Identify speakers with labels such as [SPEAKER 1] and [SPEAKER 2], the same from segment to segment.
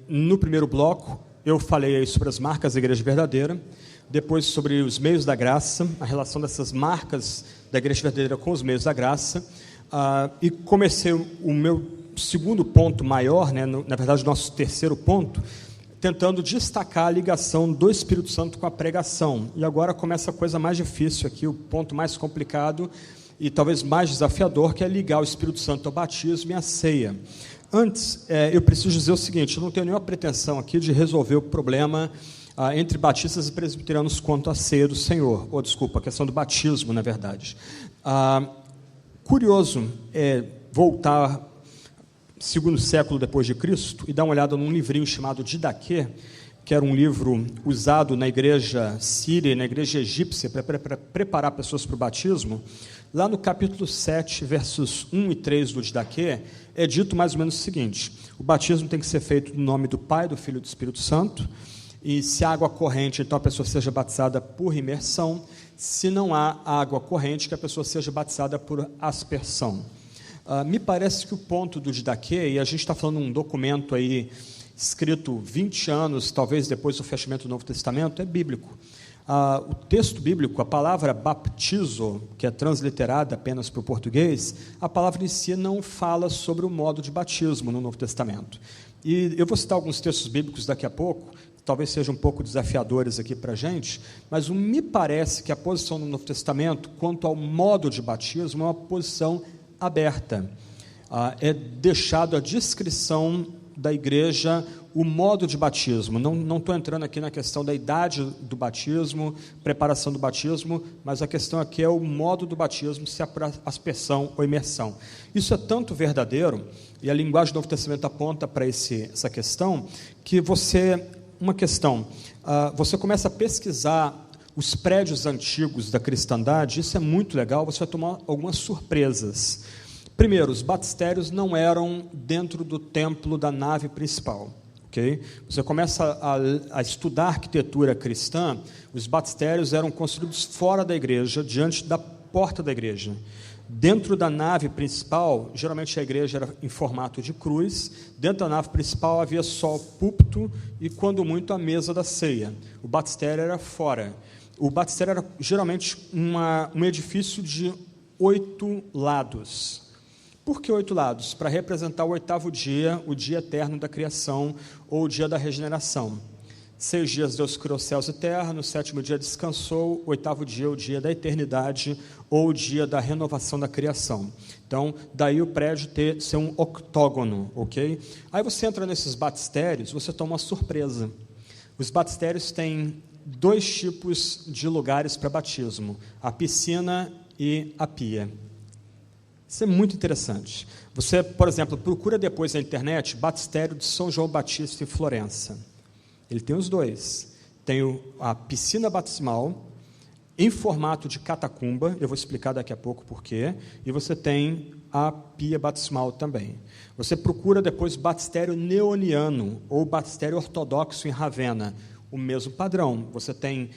[SPEAKER 1] No primeiro bloco, eu falei aí sobre as marcas da igreja verdadeira, depois sobre os meios da graça, a relação dessas marcas da igreja verdadeira com os meios da graça, e comecei o meu segundo ponto maior, na verdade, nosso terceiro ponto, tentando destacar a ligação do Espírito Santo com a pregação. E agora começa a coisa mais difícil aqui, o ponto mais complicado e talvez mais desafiador, que é ligar o Espírito Santo ao batismo e à ceia. Antes, eu preciso dizer o seguinte: eu não tenho nenhuma pretensão aqui de resolver o problema entre batistas e presbiterianos quanto à ceia do Senhor, a questão do batismo, na verdade. Curioso é voltar segundo século depois de Cristo e dar uma olhada num livrinho chamado Didaquê, que era um livro usado na igreja síria e na igreja egípcia para preparar pessoas para o batismo. Lá no capítulo 7, versos 1 e 3 do Didaquê, é dito mais ou menos o seguinte: o batismo tem que ser feito no nome do Pai, do Filho e do Espírito Santo, e se há água corrente, então a pessoa seja batizada por imersão; se não há água corrente, que a pessoa seja batizada por aspersão. Me parece que o ponto do Didaquê, e a gente está falando de um documento aí escrito 20 anos, talvez depois do fechamento do Novo Testamento, é bíblico. O texto bíblico, a palavra baptizo, que é transliterada apenas para o português, a palavra em si não fala sobre o modo de batismo no Novo Testamento. E eu vou citar alguns textos bíblicos daqui a pouco, que talvez sejam um pouco desafiadores aqui para a gente, mas me parece que a posição no Novo Testamento, quanto ao modo de batismo, é uma posição aberta. É deixado à discrição da igreja o modo de batismo. Não estou entrando aqui na questão da idade do batismo, preparação do batismo, mas a questão aqui é o modo do batismo, se é por aspersão ou imersão. Isso é tanto verdadeiro, e a linguagem do Novo Testamento aponta para essa questão, que você começa a pesquisar os prédios antigos da cristandade. Isso é muito legal, você vai tomar algumas surpresas. Primeiro, os batistérios não eram dentro do templo da nave principal. Okay? Você começa a estudar a arquitetura cristã, os batistérios eram construídos fora da igreja, diante da porta da igreja. Dentro da nave principal, geralmente a igreja era em formato de cruz. Dentro da nave principal havia só o púlpito e, quando muito, a mesa da ceia. O batistério era fora. O batistério era geralmente um edifício de 8 lados. Por que 8 lados? Para representar o 8º dia, o dia eterno da criação, ou o dia da regeneração. 6 dias Deus criou céus e terra, no 7º dia descansou, o 8º dia, o dia da eternidade, ou o dia da renovação da criação. Então, daí o prédio ser um octógono, ok? Aí você entra nesses batistérios, você toma uma surpresa. Os batistérios têm 2 tipos de lugares para batismo: a piscina e a pia. Isso é muito interessante. Você, por exemplo, procura depois na internet batistério de São João Batista em Florença. Ele tem os 2. Tem a piscina batismal em formato de catacumba, eu vou explicar daqui a pouco por quê, e você tem a pia batismal também. Você procura depois batistério neoniano ou batistério ortodoxo em Ravenna, o mesmo padrão. Você tem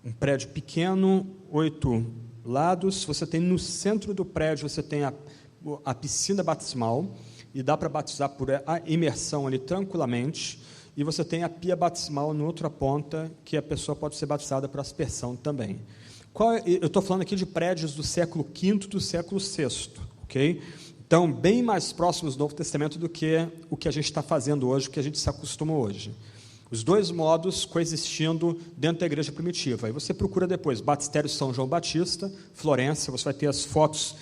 [SPEAKER 1] um prédio pequeno, 8 lados, você tem no centro do prédio, você tem a piscina batismal, e dá para batizar por a imersão ali tranquilamente, e você tem a pia batismal na outra ponta, que a pessoa pode ser batizada por aspersão também. Eu estou falando aqui de prédios do século V, do século VI, ok? Então, bem mais próximos do Novo Testamento do que o que a gente está fazendo hoje, o que a gente se acostuma hoje. Os 2 modos coexistindo dentro da igreja primitiva. Aí você procura depois batistério São João Batista, Florença, você vai ter as fotos,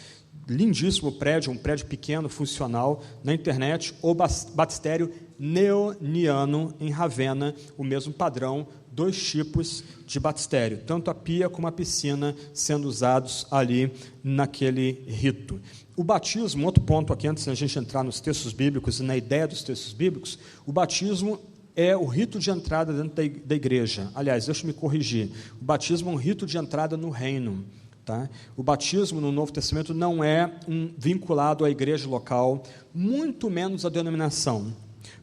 [SPEAKER 1] lindíssimo prédio, um prédio pequeno, funcional, na internet, ou batistério neoniano em Ravenna, o mesmo padrão, 2 tipos de batistério, tanto a pia como a piscina sendo usados ali naquele rito. O batismo, outro ponto aqui, antes da gente entrar nos textos bíblicos e na ideia dos textos bíblicos, o batismo é o rito de entrada dentro da igreja. Aliás, deixa eu me corrigir. O batismo é um rito de entrada no reino. Tá? O batismo no Novo Testamento não é vinculado à igreja local, muito menos à denominação.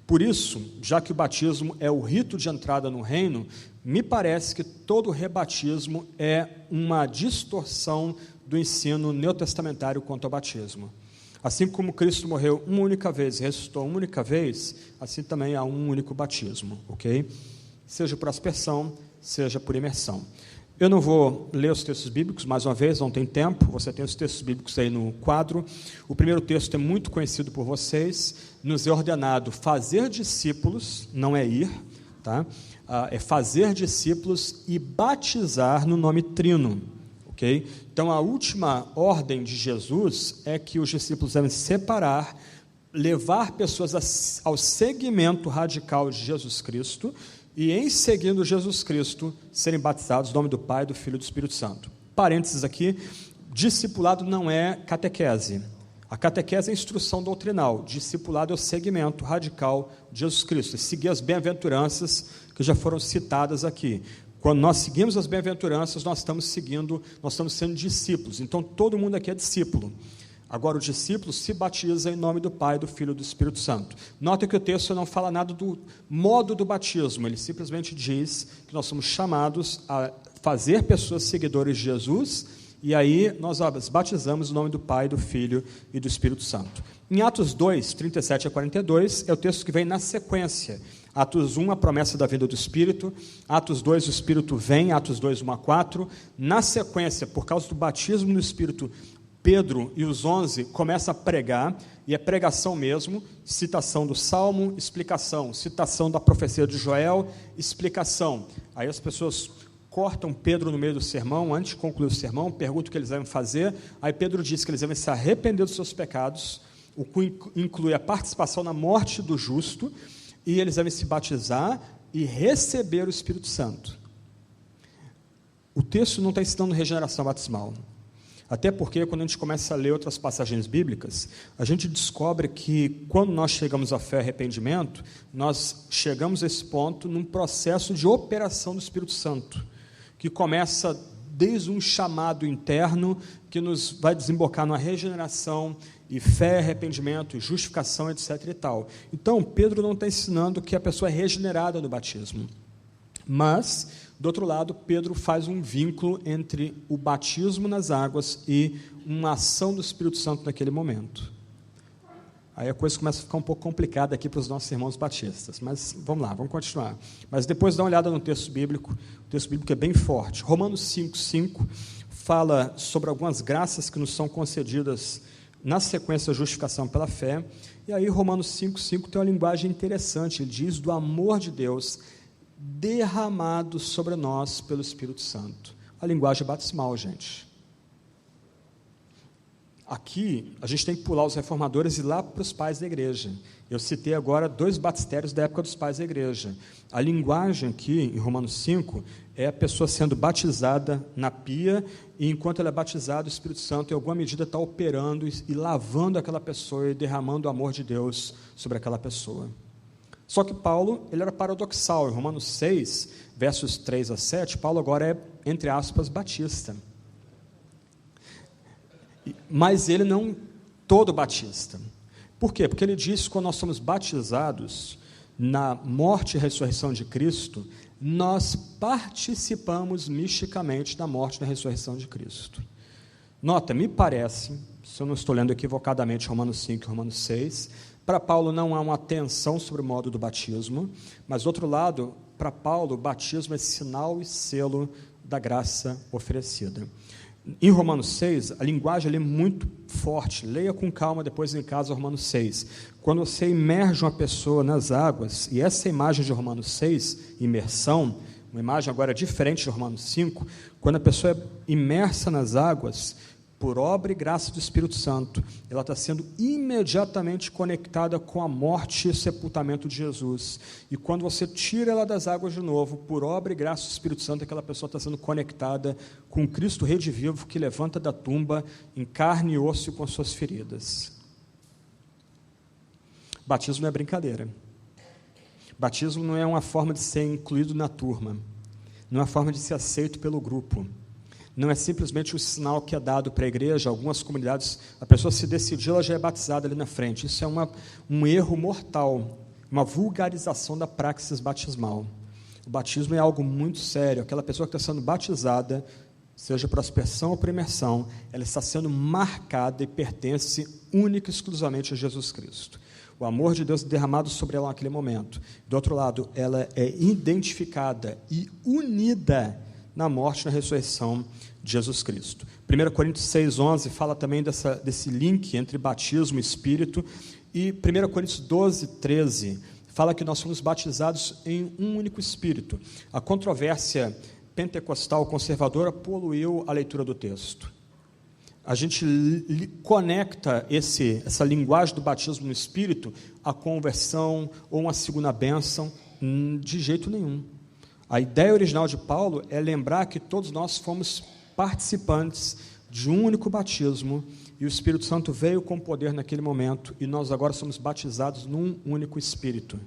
[SPEAKER 1] Por isso, já que o batismo é o rito de entrada no reino, me parece que todo rebatismo é uma distorção do ensino neotestamentário quanto ao batismo. Assim como Cristo morreu uma única vez e ressuscitou uma única vez, assim também há um único batismo, ok? Seja por aspersão, seja por imersão. Eu não vou ler os textos bíblicos, mais uma vez, não tem tempo, você tem os textos bíblicos aí no quadro. O primeiro texto é muito conhecido por vocês, nos é ordenado fazer discípulos, não é ir, tá? É fazer discípulos e batizar no nome Trino, ok? Então, a última ordem de Jesus é que os discípulos devem se separar, levar pessoas ao seguimento radical de Jesus Cristo, e em seguindo Jesus Cristo, serem batizados no nome do Pai, do Filho e do Espírito Santo. Parênteses aqui, discipulado não é catequese. A catequese é a instrução doutrinal, discipulado é o seguimento radical de Jesus Cristo, é seguir as bem-aventuranças que já foram citadas aqui. Quando nós seguimos as bem-aventuranças, nós estamos sendo discípulos. Então, todo mundo aqui é discípulo. Agora, o discípulo se batiza em nome do Pai, do Filho e do Espírito Santo. Nota que o texto não fala nada do modo do batismo, ele simplesmente diz que nós somos chamados a fazer pessoas seguidores de Jesus, e aí nós as batizamos em nome do Pai, do Filho e do Espírito Santo. Em Atos 2, 37 a 42, é o texto que vem na sequência. Atos 1, a promessa da vinda do Espírito. Atos 2, o Espírito vem. Atos 2, 1 a 4. Na sequência, por causa do batismo no Espírito, Pedro e os 11 começam a pregar, e é pregação mesmo, citação do Salmo, explicação, citação da profecia de Joel, explicação. Aí as pessoas cortam Pedro no meio do sermão, antes de concluir o sermão, perguntam o que eles devem fazer, aí Pedro diz que eles devem se arrepender dos seus pecados, o que inclui a participação na morte do justo, e eles devem se batizar e receber o Espírito Santo. O texto não está ensinando regeneração batismal. Até porque, quando a gente começa a ler outras passagens bíblicas, a gente descobre que, quando nós chegamos à fé e arrependimento, nós chegamos a esse ponto num processo de operação do Espírito Santo, que começa desde um chamado interno, que nos vai desembocar numa regeneração, e fé, arrependimento, e justificação, etc. e tal. Então, Pedro não está ensinando que a pessoa é regenerada no batismo. Mas, do outro lado, Pedro faz um vínculo entre o batismo nas águas e uma ação do Espírito Santo naquele momento. Aí a coisa começa a ficar um pouco complicada aqui para os nossos irmãos batistas, mas vamos lá, vamos continuar. Mas depois dá uma olhada no texto bíblico, o texto bíblico é bem forte. Romanos 5,5 fala sobre algumas graças que nos são concedidas na sequência da justificação pela fé, e aí Romanos 5,5 tem uma linguagem interessante, ele diz do amor de Deus derramado sobre nós pelo Espírito Santo. A linguagem batismal, gente. Aqui, a gente tem que pular os reformadores e ir lá para os pais da igreja. Eu citei agora 2 batistérios da época dos pais da igreja. A linguagem aqui, em Romanos 5, é a pessoa sendo batizada na pia, e enquanto ela é batizada, o Espírito Santo, em alguma medida, está operando e lavando aquela pessoa e derramando o amor de Deus sobre aquela pessoa. Só que Paulo, ele era paradoxal. Em Romanos 6, versos 3 a 7, Paulo agora é, entre aspas, batista. Mas ele não todo batista. Por quê? Porque ele diz que quando nós somos batizados na morte e ressurreição de Cristo, nós participamos misticamente da morte e da ressurreição de Cristo. Nota, me parece, se eu não estou lendo equivocadamente Romanos 5 e Romanos 6, para Paulo não há uma atenção sobre o modo do batismo, mas, do outro lado, para Paulo, o batismo é sinal e selo da graça oferecida. Em Romanos 6, a linguagem ali é muito forte, leia com calma depois em casa Romanos 6. Quando você imerge uma pessoa nas águas, e essa imagem de Romanos 6, imersão, uma imagem agora diferente de Romanos 5, quando a pessoa é imersa nas águas, por obra e graça do Espírito Santo, ela está sendo imediatamente conectada com a morte e sepultamento de Jesus. E quando você tira ela das águas de novo, por obra e graça do Espírito Santo, aquela pessoa está sendo conectada com Cristo redivivo, que levanta da tumba em carne e osso e com suas feridas. Batismo não é brincadeira. Batismo não é uma forma de ser incluído na turma, não é uma forma de ser aceito pelo grupo. Não é simplesmente o sinal que é dado para a igreja. Algumas comunidades, a pessoa se decidir, ela já é batizada ali na frente. Isso é um erro mortal, uma vulgarização da praxis batismal. O batismo é algo muito sério. Aquela pessoa que está sendo batizada seja por aspersão ou por imersão, ela está sendo marcada e pertence única e exclusivamente a Jesus Cristo. O amor de Deus é derramado sobre ela naquele momento. Do outro lado, ela é identificada e unida na morte e na ressurreição de Jesus Cristo. 1 Coríntios 6,11 fala também desse link entre batismo e Espírito, e 1 Coríntios 12,13 fala que nós somos batizados em um único Espírito. A controvérsia pentecostal conservadora poluiu a leitura do texto. A gente conecta essa linguagem do batismo no Espírito à conversão ou uma segunda bênção, de jeito nenhum. A ideia original de Paulo é lembrar que todos nós fomos participantes de um único batismo, e o Espírito Santo veio com poder naquele momento, e nós agora somos batizados num único Espírito.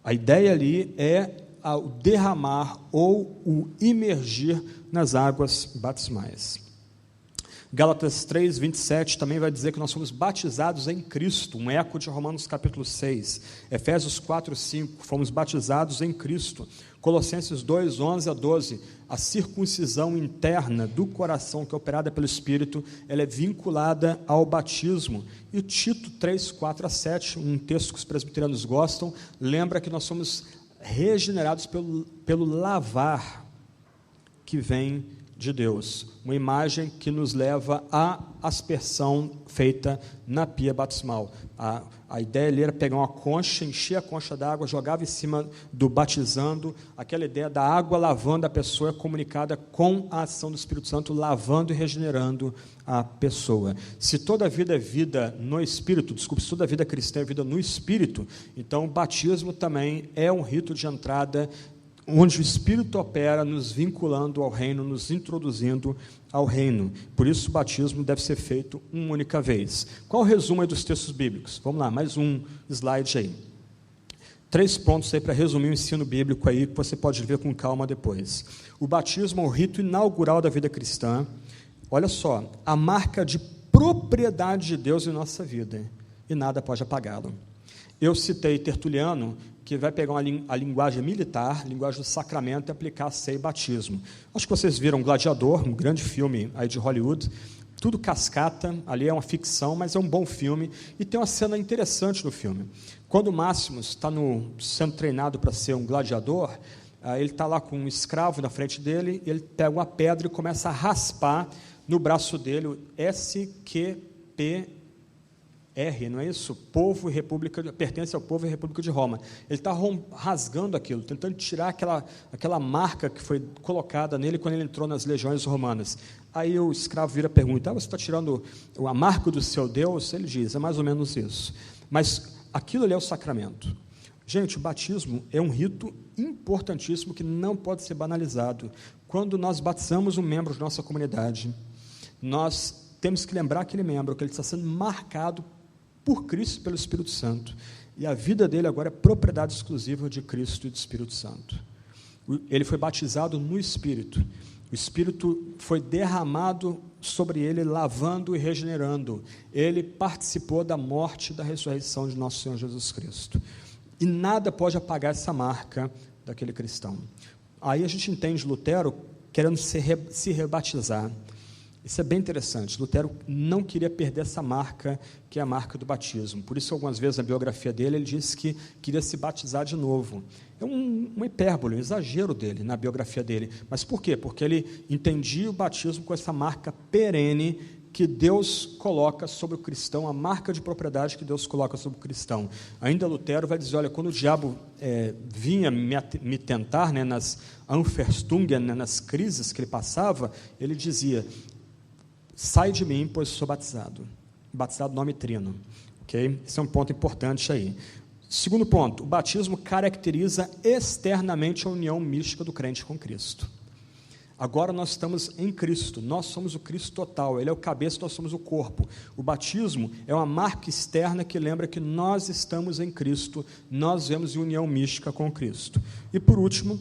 [SPEAKER 1] A ideia ali é o derramar ou o imergir nas águas batismais. Gálatas 3, 27 também vai dizer que nós somos batizados em Cristo, um eco de Romanos capítulo 6. Efésios 4, 5, fomos batizados em Cristo. Colossenses 2, 11 a 12, a circuncisão interna do coração, que é operada pelo Espírito, ela é vinculada ao batismo. E Tito 3, 4 a 7, um texto que os presbiterianos gostam, lembra que nós somos regenerados pelo lavar que vem de Deus, uma imagem que nos leva à aspersão feita na pia batismal. A ideia ali era pegar uma concha, encher a concha d'água, jogava em cima do batizando. Aquela ideia da água lavando a pessoa é comunicada com a ação do Espírito Santo, lavando e regenerando a pessoa. Se toda a vida é vida no Espírito, se toda a vida cristã é vida no Espírito, então o batismo também é um rito de entrada onde o Espírito opera, nos vinculando ao reino, nos introduzindo ao reino. Por isso o batismo deve ser feito uma única vez. Qual o resumo aí dos textos bíblicos? Vamos lá, mais um slide aí. 3 pontos aí para resumir o ensino bíblico aí, que você pode ver com calma depois. O batismo é o rito inaugural da vida cristã. Olha só, a marca de propriedade de Deus em nossa vida, e nada pode apagá-lo. Eu citei Tertuliano, que vai pegar a linguagem militar, a linguagem do sacramento, e aplicar a ceia e batismo. Acho que vocês viram Gladiador, um grande filme aí de Hollywood, tudo cascata, ali é uma ficção, mas é um bom filme, e tem uma cena interessante no filme. Quando o Máximos está sendo treinado para ser um gladiador, ele está lá com um escravo na frente dele, ele pega uma pedra e começa a raspar no braço dele, o SQP não é isso? Povo e República, pertence ao povo e República de Roma. Ele está rasgando aquilo, tentando tirar aquela marca que foi colocada nele quando ele entrou nas legiões romanas. Aí o escravo vira a pergunta: você está tirando a marca do seu Deus? Ele diz: é mais ou menos isso. Mas aquilo ali é o sacramento. Gente, o batismo é um rito importantíssimo que não pode ser banalizado. Quando nós batizamos um membro de nossa comunidade, nós temos que lembrar aquele membro que ele está sendo marcado por Cristo e pelo Espírito Santo, e a vida dele agora é propriedade exclusiva de Cristo e do Espírito Santo. Ele foi batizado no Espírito, o Espírito foi derramado sobre ele, lavando e regenerando. Ele participou da morte e da ressurreição de nosso Senhor Jesus Cristo, e nada pode apagar essa marca daquele cristão. Aí a gente entende Lutero querendo se rebatizar. Isso é bem interessante. Lutero não queria perder essa marca, que é a marca do batismo. Por isso, algumas vezes, na biografia dele, ele disse que queria se batizar de novo. É uma hipérbole, um exagero dele, na biografia dele. Mas por quê? Porque ele entendia o batismo com essa marca perene que Deus coloca sobre o cristão, a marca de propriedade que Deus coloca sobre o cristão. Ainda Lutero vai dizer: olha, quando o diabo vinha me tentar, né, nas Anfechtung, nas crises que ele passava, ele dizia: sai de mim, pois sou batizado. Batizado nome trino. Okay? Esse é um ponto importante aí. Segundo ponto, o batismo caracteriza externamente a união mística do crente com Cristo. Agora nós estamos em Cristo, nós somos o Cristo total, Ele é o cabeça, nós somos o corpo. O batismo é uma marca externa que lembra que nós estamos em Cristo, nós vemos em união mística com Cristo. E por último,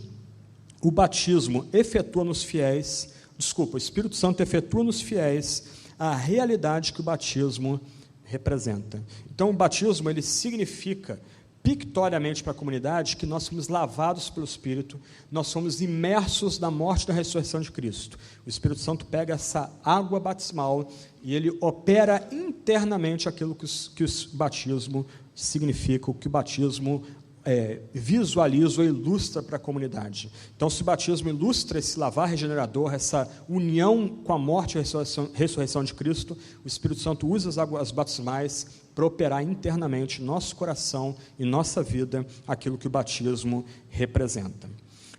[SPEAKER 1] o batismo efetua nos fiéis, o Espírito Santo efetua nos fiéis a realidade que o batismo representa. Então o batismo, ele significa pictoriamente para a comunidade que nós fomos lavados pelo Espírito, nós somos imersos na morte e na ressurreição de Cristo. O Espírito Santo pega essa água batismal e ele opera internamente aquilo que o batismo significa, o que o batismo visualiza ou ilustra para a comunidade. Então, se o batismo ilustra esse lavar regenerador, essa união com a morte e a ressurreição de Cristo, o Espírito Santo usa as águas batismais para operar internamente em nosso coração e nossa vida aquilo que o batismo representa.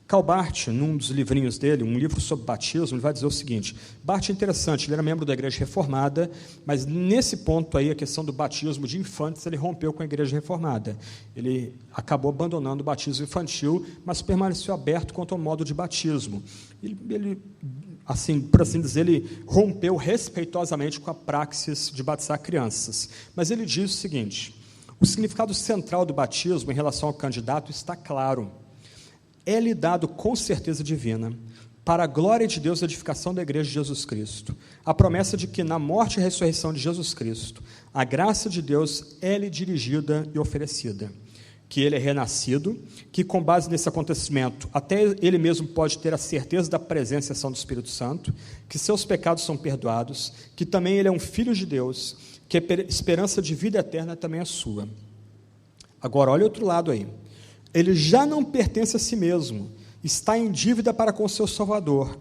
[SPEAKER 1] Karl Barth, num dos livrinhos dele, um livro sobre batismo, ele vai dizer o seguinte: Barth é interessante, ele era membro da Igreja Reformada, mas nesse ponto aí, a questão do batismo de infantes, ele rompeu com a Igreja Reformada. Ele acabou abandonando o batismo infantil, mas permaneceu aberto quanto ao modo de batismo. Ele assim, por assim dizer, ele rompeu respeitosamente com a praxis de batizar crianças. Mas ele diz o seguinte: o significado central do batismo em relação ao candidato está claro. É-lhe dado com certeza divina, para a glória de Deus e a edificação da Igreja de Jesus Cristo, a promessa de que na morte e ressurreição de Jesus Cristo, a graça de Deus é-lhe dirigida e oferecida, que ele é renascido, que com base nesse acontecimento, até ele mesmo pode ter a certeza da presença e ação do Espírito Santo, que seus pecados são perdoados, que também ele é um filho de Deus, que a esperança de vida eterna também é sua. Agora, olha o outro lado aí. Ele já não pertence a si mesmo, está em dívida para com o seu Salvador,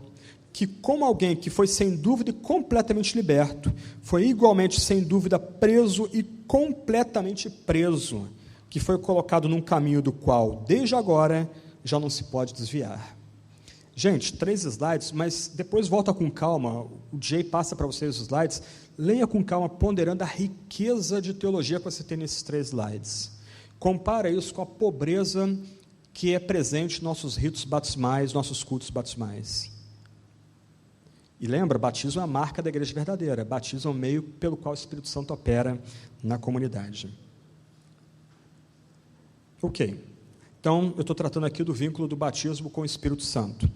[SPEAKER 1] que como alguém que foi sem dúvida e completamente liberto, foi igualmente sem dúvida preso e completamente preso, que foi colocado num caminho do qual, desde agora, já não se pode desviar. Gente, 3 slides, mas depois volta com calma, o Jay passa para vocês os slides, leia com calma, ponderando a riqueza de teologia que você tem nesses 3 slides. Compara isso com a pobreza que é presente nos nossos ritos batismais, nossos cultos batismais. E lembra, batismo é a marca da igreja verdadeira. Batismo é o meio pelo qual o Espírito Santo opera na comunidade. Ok. Então, eu estou tratando aqui do vínculo do batismo com o Espírito Santo.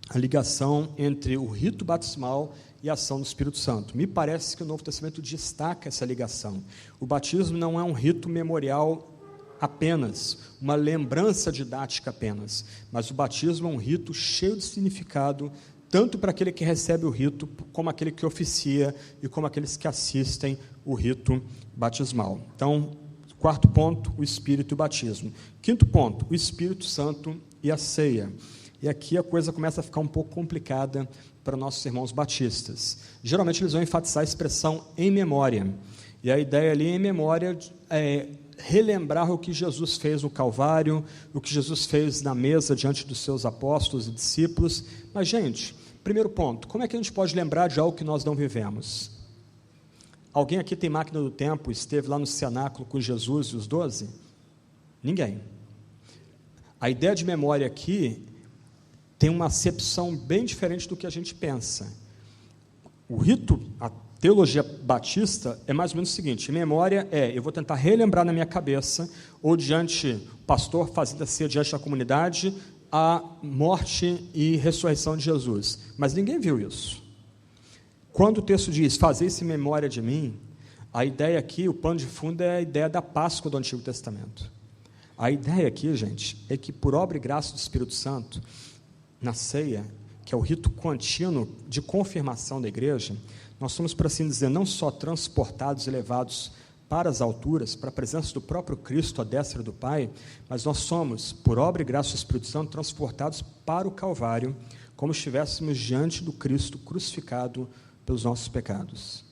[SPEAKER 1] A ligação entre o rito batismal e a ação do Espírito Santo. Me parece que o Novo Testamento destaca essa ligação. O batismo não é um rito memorial apenas, uma lembrança didática apenas, mas o batismo é um rito cheio de significado, tanto para aquele que recebe o rito, como aquele que oficia e como aqueles que assistem o rito batismal. Então, 4º ponto, o Espírito e o batismo. 5º ponto, o Espírito Santo e a ceia. E aqui a coisa começa a ficar um pouco complicada para nossos irmãos batistas. Geralmente eles vão enfatizar a expressão em memória, e a ideia ali em memória é relembrar o que Jesus fez no Calvário, o que Jesus fez na mesa diante dos seus apóstolos e discípulos. Mas, gente, primeiro ponto, como é que a gente pode lembrar de algo que nós não vivemos? Alguém aqui tem máquina do tempo, esteve lá no cenáculo com Jesus e os 12? Ninguém. A ideia de memória aqui tem uma acepção bem diferente do que a gente pensa. O rito, a teologia batista é mais ou menos o seguinte: memória eu vou tentar relembrar na minha cabeça, ou diante o pastor fazendo assim diante da comunidade, a morte e ressurreição de Jesus. Mas ninguém viu isso. Quando o texto diz, fazei-se memória de mim, a ideia aqui, o pano de fundo é a ideia da Páscoa do Antigo Testamento. A ideia aqui, gente, é que por obra e graça do Espírito Santo, na ceia, que é o rito contínuo de confirmação da igreja, nós somos, por assim dizer, não só transportados e levados para as alturas, para a presença do próprio Cristo, à destra do Pai, mas nós somos, por obra e graça do Espírito Santo, transportados para o Calvário, como se estivéssemos diante do Cristo crucificado pelos nossos pecados.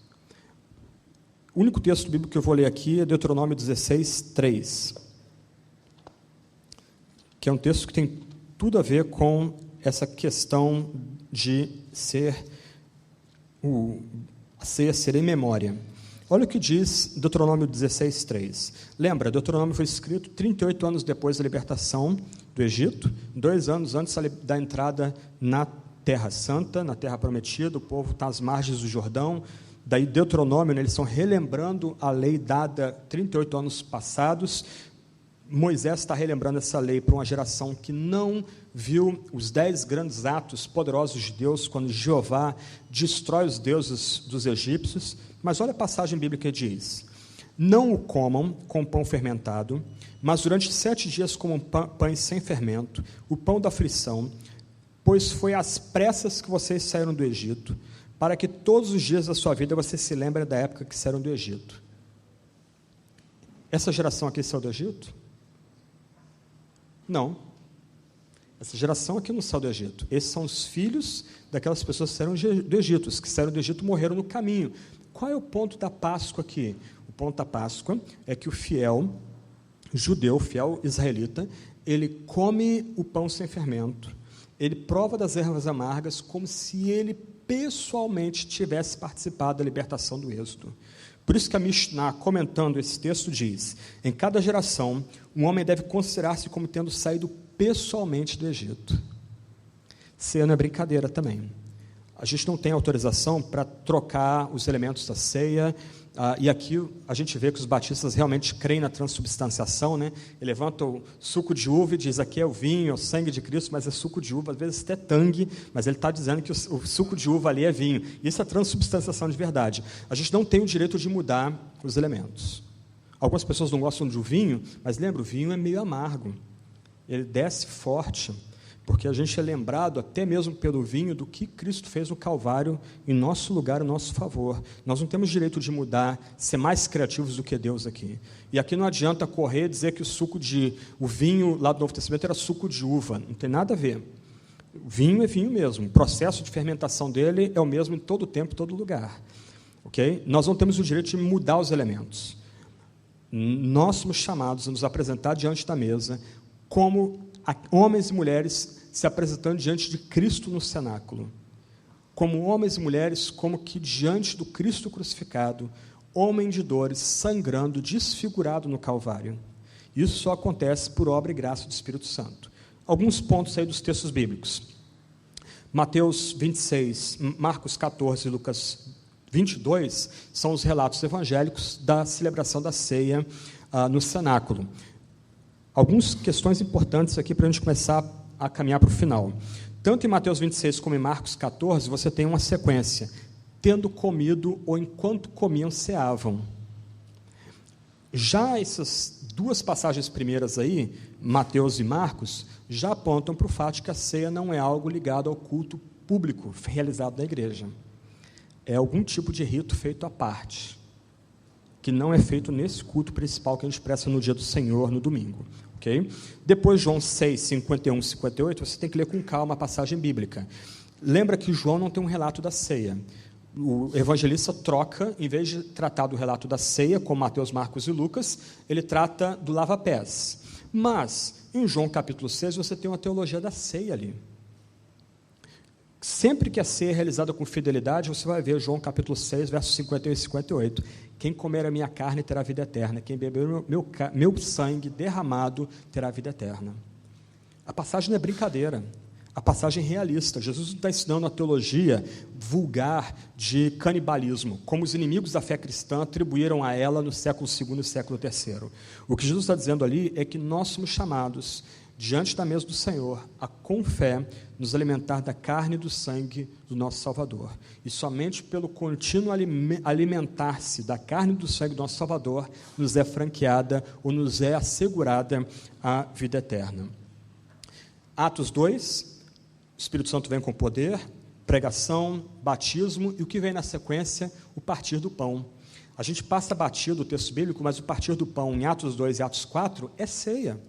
[SPEAKER 1] O único texto bíblico que eu vou ler aqui é Deuteronômio 16, 3, que é um texto que tem tudo a ver com essa questão de ser em memória. Olha o que diz Deuteronômio 16, 3. Lembra, Deuteronômio foi escrito 38 anos depois da libertação do Egito, 2 anos antes da entrada na Terra Santa, na Terra Prometida. O povo está às margens do Jordão. Daí Deuteronômio, eles estão relembrando a lei dada 38 anos passados. Moisés está relembrando essa lei para uma geração que não viu os 10 grandes atos poderosos de Deus, quando Jeová destrói os deuses dos egípcios. Mas olha a passagem bíblica que diz: Não o comam com pão fermentado, mas durante 7 dias comam pães sem fermento, o pão da aflição, pois foi às pressas que vocês saíram do Egito, para que todos os dias da sua vida você se lembre da época que saíram do Egito. Essa geração aqui saiu do Egito? Não. Essa geração aqui não saiu do Egito. Esses são os filhos daquelas pessoas que saíram do Egito. Os que saíram do Egito morreram no caminho. Qual é o ponto da Páscoa aqui? O ponto da Páscoa é que o fiel judeu, fiel israelita, ele come o pão sem fermento, ele prova das ervas amargas como se ele pessoalmente tivesse participado da libertação do Êxodo. Por isso que a Mishnah, comentando esse texto, diz: em cada geração, um homem deve considerar-se como tendo saído pessoalmente do Egito. Ceia não é brincadeira também. A gente não tem autorização para trocar os elementos da ceia, e aqui a gente vê que os batistas realmente creem na transubstanciação, né? Ele levanta o suco de uva e diz: aqui é o vinho, é o sangue de Cristo, mas é suco de uva, às vezes até tangue, mas ele está dizendo que o suco de uva ali é vinho. Isso é transubstanciação de verdade. A gente não tem o direito de mudar os elementos. Algumas pessoas não gostam do vinho, mas lembra, o vinho é meio amargo, ele desce forte, porque a gente é lembrado, até mesmo pelo vinho, do que Cristo fez no Calvário, em nosso lugar, em nosso favor. Nós não temos direito de mudar, ser mais criativos do que Deus aqui. E aqui não adianta correr e dizer que o vinho lá do Novo Testamento era suco de uva, não tem nada a ver. O vinho é vinho mesmo, o processo de fermentação dele é o mesmo em todo tempo, em todo lugar. Okay? Nós não temos o direito de mudar os elementos. Nós somos chamados a nos apresentar diante da mesa como homens e mulheres se apresentando diante de Cristo no cenáculo, como homens e mulheres, como que diante do Cristo crucificado, homem de dores, sangrando, desfigurado no Calvário. Isso só acontece por obra e graça do Espírito Santo. Alguns pontos aí dos textos bíblicos. Mateus 26, Marcos 14 e Lucas 22 são os relatos evangélicos da celebração da ceia no cenáculo. Algumas questões importantes aqui para a gente começar a caminhar para o final. Tanto em Mateus 26 como em Marcos 14, você tem uma sequência: tendo comido ou enquanto comiam, ceavam. Já essas duas passagens primeiras aí, Mateus e Marcos, já apontam para o fato de que a ceia não é algo ligado ao culto público realizado na igreja. É algum tipo de rito feito à parte, que não é feito nesse culto principal que a gente presta no dia do Senhor, no domingo. Okay? Depois, João 6, 51 e 58, você tem que ler com calma a passagem bíblica. Lembra que João não tem um relato da ceia. O evangelista troca, em vez de tratar do relato da ceia, como Mateus, Marcos e Lucas, ele trata do lava-pés. Mas, em João capítulo 6, você tem uma teologia da ceia ali. Sempre que a ceia é realizada com fidelidade, você vai ver João capítulo 6, versos 51 e 58. Quem comer a minha carne terá vida eterna, quem beber meu sangue derramado terá vida eterna. A passagem não é brincadeira, a passagem é realista. Jesus não está ensinando a teologia vulgar de canibalismo, como os inimigos da fé cristã atribuíram a ela no século II e século III. O que Jesus está dizendo ali é que nós somos chamados, diante da mesa do Senhor, a com fé nos alimentar da carne e do sangue do nosso Salvador. E somente pelo contínuo alimentar-se da carne e do sangue do nosso Salvador nos é franqueada ou nos é assegurada a vida eterna. Atos 2, o Espírito Santo vem com poder, pregação, batismo, e o que vem na sequência? O partir do pão. A gente passa batido o texto bíblico, mas o partir do pão em Atos 2 e Atos 4 é ceia.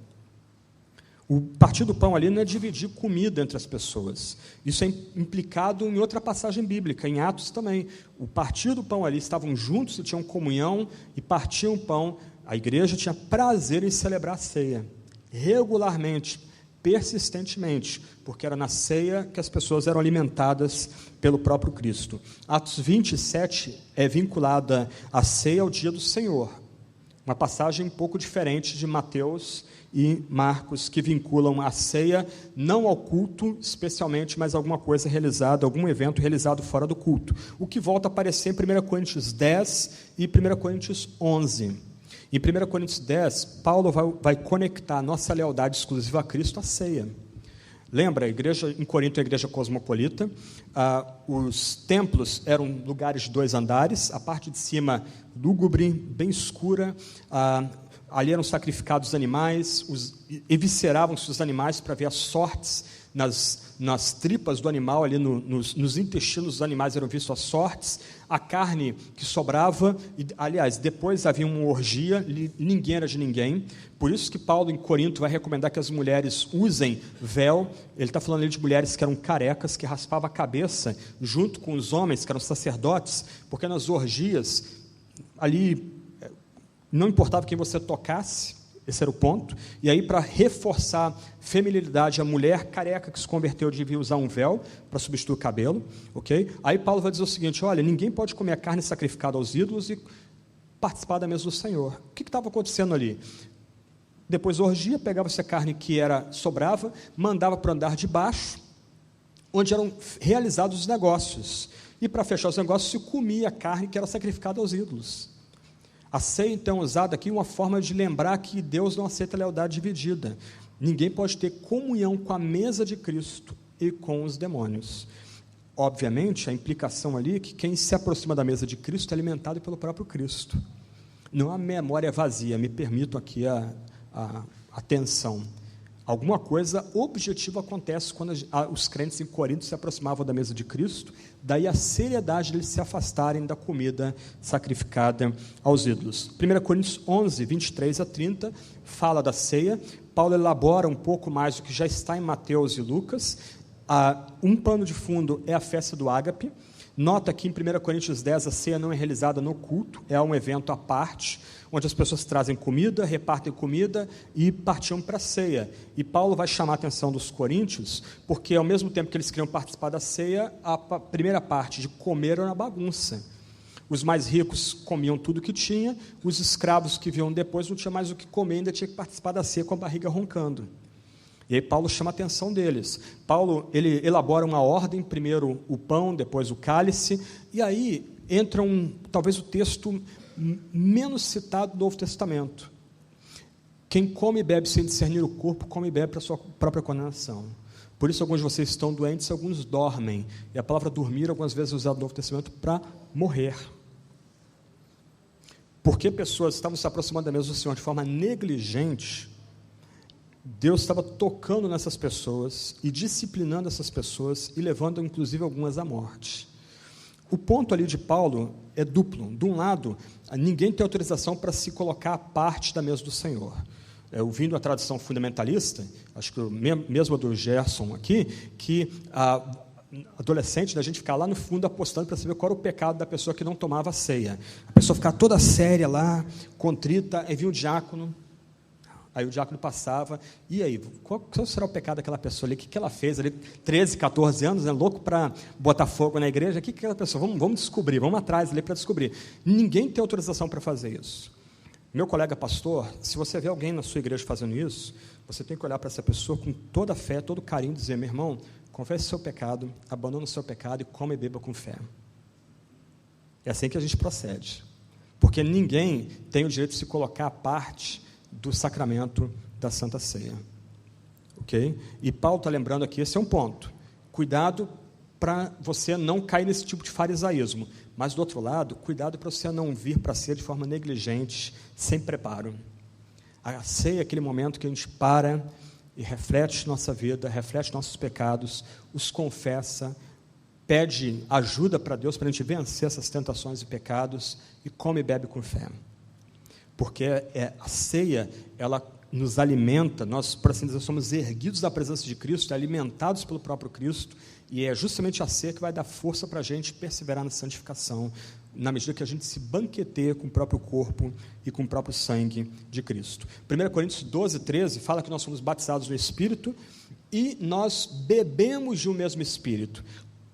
[SPEAKER 1] O partir do pão ali não é dividir comida entre as pessoas. Isso é implicado em outra passagem bíblica, em Atos também. O partir do pão ali, estavam juntos e tinham comunhão e partiam o pão. A igreja tinha prazer em celebrar a ceia, regularmente, persistentemente, porque era na ceia que as pessoas eram alimentadas pelo próprio Cristo. Atos 27 é vinculada à ceia ao dia do Senhor. Uma passagem um pouco diferente de Mateus e Marcos, que vinculam a ceia não ao culto especialmente, mas alguma coisa realizada, algum evento realizado fora do culto. O que volta a aparecer em 1 Coríntios 10 e 1 Coríntios 11. Em 1 Coríntios 10, Paulo vai conectar a nossa lealdade exclusiva a Cristo à ceia. Lembra, a igreja em Corinto é a igreja cosmopolita, os templos eram lugares de 2 andares, a parte de cima lúgubre, bem escura, ali eram sacrificados animais, evisceravam-se os animais para ver as sortes nas tripas do animal, ali nos intestinos dos animais eram vistas as sortes, a carne que sobrava, aliás, depois havia uma orgia, ninguém era de ninguém, por isso que Paulo em Corinto vai recomendar que as mulheres usem véu, ele está falando ali de mulheres que eram carecas, que raspavam a cabeça, junto com os homens que eram sacerdotes, porque nas orgias, ali, não importava quem você tocasse, esse era o ponto, e aí para reforçar feminilidade, a mulher careca que se converteu devia usar um véu para substituir o cabelo, ok? Aí Paulo vai dizer o seguinte, olha, ninguém pode comer a carne sacrificada aos ídolos e participar da mesa do Senhor. O que estava acontecendo ali? Depois da orgia, pegava-se a carne que sobrava, mandava para o andar de baixo, onde eram realizados os negócios, e para fechar os negócios se comia a carne que era sacrificada aos ídolos. A ceia, então, é usada aqui uma forma de lembrar que Deus não aceita lealdade dividida. Ninguém pode ter comunhão com a mesa de Cristo e com os demônios. Obviamente, a implicação ali é que quem se aproxima da mesa de Cristo é alimentado pelo próprio Cristo. Não há memória vazia, me permito aqui a atenção. Alguma coisa objetiva acontece quando os crentes em Corinto se aproximavam da mesa de Cristo, daí a seriedade de eles se afastarem da comida sacrificada aos ídolos. 1 Coríntios 11, 23 a 30, fala da ceia. Paulo elabora um pouco mais do que já está em Mateus e Lucas. Um pano de fundo é a festa do ágape. Nota que em 1 Coríntios 10 a ceia não é realizada no culto, é um evento à parte, onde as pessoas trazem comida, repartem comida e partiam para a ceia. E Paulo vai chamar a atenção dos coríntios, porque ao mesmo tempo que eles queriam participar da ceia, a primeira parte de comer era uma bagunça. Os mais ricos comiam tudo que tinha, os escravos que vinham depois não tinham mais o que comer, ainda tinha que participar da ceia com a barriga roncando. E aí Paulo chama a atenção deles. Paulo, ele elabora uma ordem, primeiro o pão, depois o cálice, e aí entra talvez o texto menos citado do Novo Testamento. Quem come e bebe sem discernir o corpo, come e bebe para a sua própria condenação. Por isso alguns de vocês estão doentes, alguns dormem. E a palavra dormir algumas vezes é usada no Novo Testamento para morrer. Porque pessoas estavam se aproximando da mesa do Senhor de forma negligente, Deus estava tocando nessas pessoas e disciplinando essas pessoas e levando inclusive algumas à morte. O ponto ali de Paulo é duplo. De um lado, ninguém tem autorização para se colocar à parte da mesa do Senhor. Ouvindo a tradição fundamentalista, acho que mesmo a do Gerson aqui, que adolescente, da gente ficar lá no fundo apostando para saber qual era o pecado da pessoa que não tomava a ceia. A pessoa ficar toda séria lá, contrita, aí vinha o diácono. Aí o diácono passava, e aí, qual será o pecado daquela pessoa ali? O que ela fez ali, 13, 14 anos, né, louco para botar fogo na igreja? O que aquela pessoa, vamos descobrir, vamos atrás ali para descobrir. Ninguém tem autorização para fazer isso. Meu colega pastor, se você vê alguém na sua igreja fazendo isso, você tem que olhar para essa pessoa com toda a fé, todo carinho, e dizer, meu irmão, confesse o seu pecado, abandona o seu pecado e come e beba com fé. É assim que a gente procede. Porque ninguém tem o direito de se colocar à parte do sacramento da Santa Ceia, ok? E Paulo está lembrando aqui, esse é um ponto, cuidado para você não cair nesse tipo de farisaísmo, mas do outro lado, cuidado para você não vir para a ceia de forma negligente, sem preparo. A ceia é aquele momento que a gente para e reflete nossa vida, reflete nossos pecados, os confessa, pede ajuda para Deus, para a gente vencer essas tentações e pecados, e come e bebe com fé. Porque a ceia, ela nos alimenta, nós, por assim dizer, somos erguidos da presença de Cristo, alimentados pelo próprio Cristo, e é justamente a ceia que vai dar força para a gente perseverar na santificação, na medida que a gente se banqueteia com o próprio corpo e com o próprio sangue de Cristo. 1 Coríntios 12, 13, fala que nós somos batizados no Espírito, e nós bebemos de um mesmo Espírito.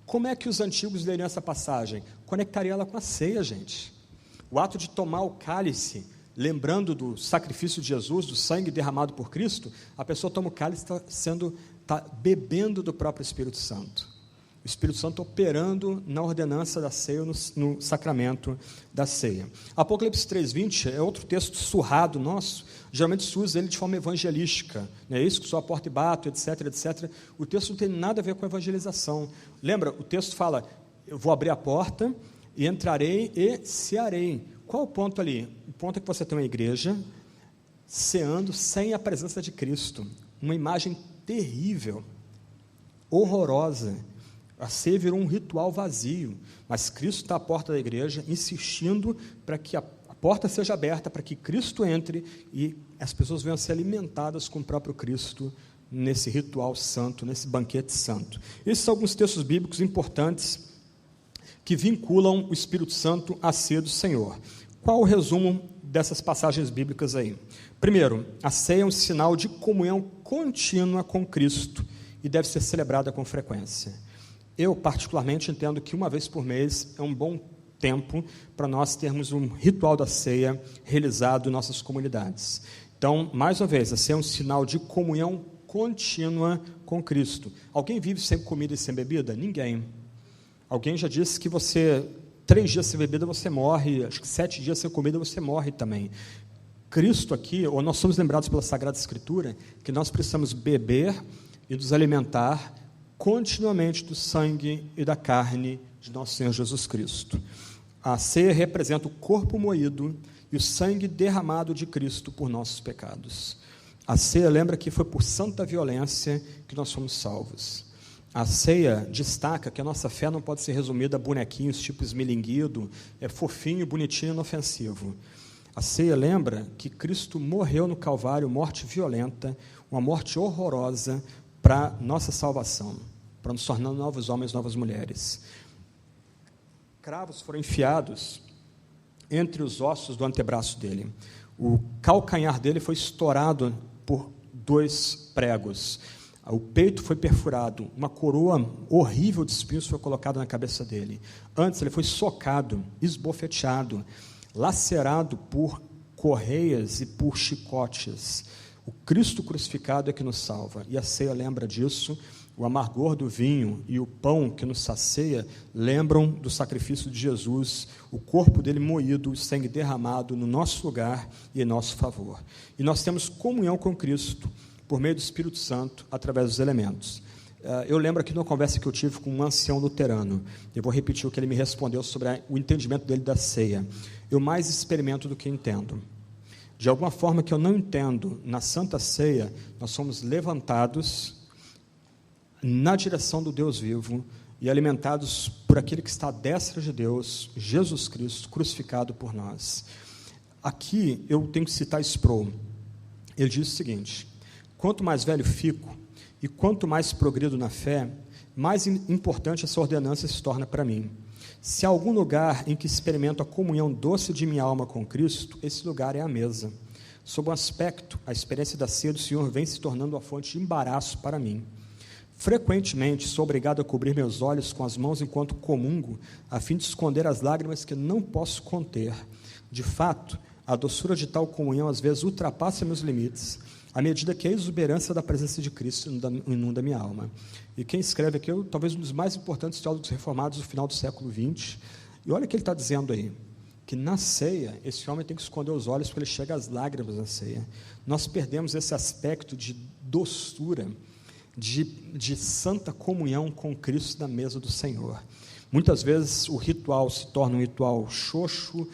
[SPEAKER 1] Como é que os antigos leriam essa passagem? Conectaria ela com a ceia, gente. O ato de tomar o cálice, lembrando do sacrifício de Jesus, do sangue derramado por Cristo, a pessoa toma o cálice e está bebendo do próprio Espírito Santo. O Espírito Santo operando na ordenança da ceia, no sacramento da ceia. Apocalipse 3:20 é outro texto surrado nosso, geralmente se usa ele de forma evangelística, não é isso? Que sou a porta e bato, etc, etc. O texto não tem nada a ver com evangelização. Lembra, o texto fala, eu vou abrir a porta e entrarei e cearei. Qual o ponto ali? O ponto é que você tem uma igreja ceando sem a presença de Cristo. Uma imagem terrível, horrorosa. A ceia virou um ritual vazio, mas Cristo está à porta da igreja, insistindo para que a porta seja aberta, para que Cristo entre e as pessoas venham a ser alimentadas com o próprio Cristo nesse ritual santo, nesse banquete santo. Esses são alguns textos bíblicos importantes que vinculam o Espírito Santo à ceia do Senhor. Qual o resumo dessas passagens bíblicas aí? Primeiro, a ceia é um sinal de comunhão contínua com Cristo e deve ser celebrada com frequência. Eu, particularmente, entendo que uma vez por mês é um bom tempo para nós termos um ritual da ceia realizado em nossas comunidades. Então, mais uma vez, a ceia é um sinal de comunhão contínua com Cristo. Alguém vive sem comida e sem bebida? Ninguém. Alguém já disse que 3 dias sem bebida você morre, acho que 7 dias sem comida você morre também. Cristo aqui, ou nós somos lembrados pela Sagrada Escritura, que nós precisamos beber e nos alimentar continuamente do sangue e da carne de nosso Senhor Jesus Cristo. A ceia representa o corpo moído e o sangue derramado de Cristo por nossos pecados. A ceia lembra que foi por santa violência que nós fomos salvos. A ceia destaca que a nossa fé não pode ser resumida a bonequinhos tipo esmilinguido, fofinho, bonitinho e inofensivo. A ceia lembra que Cristo morreu no Calvário, morte violenta, uma morte horrorosa para nossa salvação, para nos tornar novos homens, novas mulheres. Cravos foram enfiados entre os ossos do antebraço dele. O calcanhar dele foi estourado por 2 pregos. O peito foi perfurado. Uma coroa horrível de espinhos foi colocada na cabeça dele. Antes, ele foi socado, esbofeteado, lacerado por correias e por chicotes. O Cristo crucificado é que nos salva. E a ceia lembra disso. O amargor do vinho e o pão que nos sacia lembram do sacrifício de Jesus, o corpo dele moído, o sangue derramado no nosso lugar e em nosso favor. E nós temos comunhão com Cristo por meio do Espírito Santo, através dos elementos. Eu lembro aqui de uma conversa que eu tive com um ancião luterano. Eu vou repetir o que ele me respondeu sobre o entendimento dele da ceia. Eu mais experimento do que entendo. De alguma forma que eu não entendo, na Santa Ceia, nós somos levantados na direção do Deus vivo e alimentados por aquele que está à destra de Deus, Jesus Cristo, crucificado por nós. Aqui eu tenho que citar Sproul. Ele diz o seguinte: quanto mais velho fico e quanto mais progredo na fé, mais importante essa ordenança se torna para mim. Se há algum lugar em que experimento a comunhão doce de minha alma com Cristo, esse lugar é a mesa. Sob um aspecto, a experiência da ceia do Senhor vem se tornando uma fonte de embaraço para mim. Frequentemente sou obrigado a cobrir meus olhos com as mãos enquanto comungo, a fim de esconder as lágrimas que não posso conter. De fato, a doçura de tal comunhão às vezes ultrapassa meus limites, à medida que a exuberância da presença de Cristo inunda minha alma. E quem escreve aqui é talvez um dos mais importantes teólogos reformados do final do século XX. E olha o que ele está dizendo aí, que na ceia, esse homem tem que esconder os olhos porque ele chega às lágrimas na ceia. Nós perdemos esse aspecto de doçura, de santa comunhão com Cristo na mesa do Senhor. Muitas vezes o ritual se torna um ritual xoxo,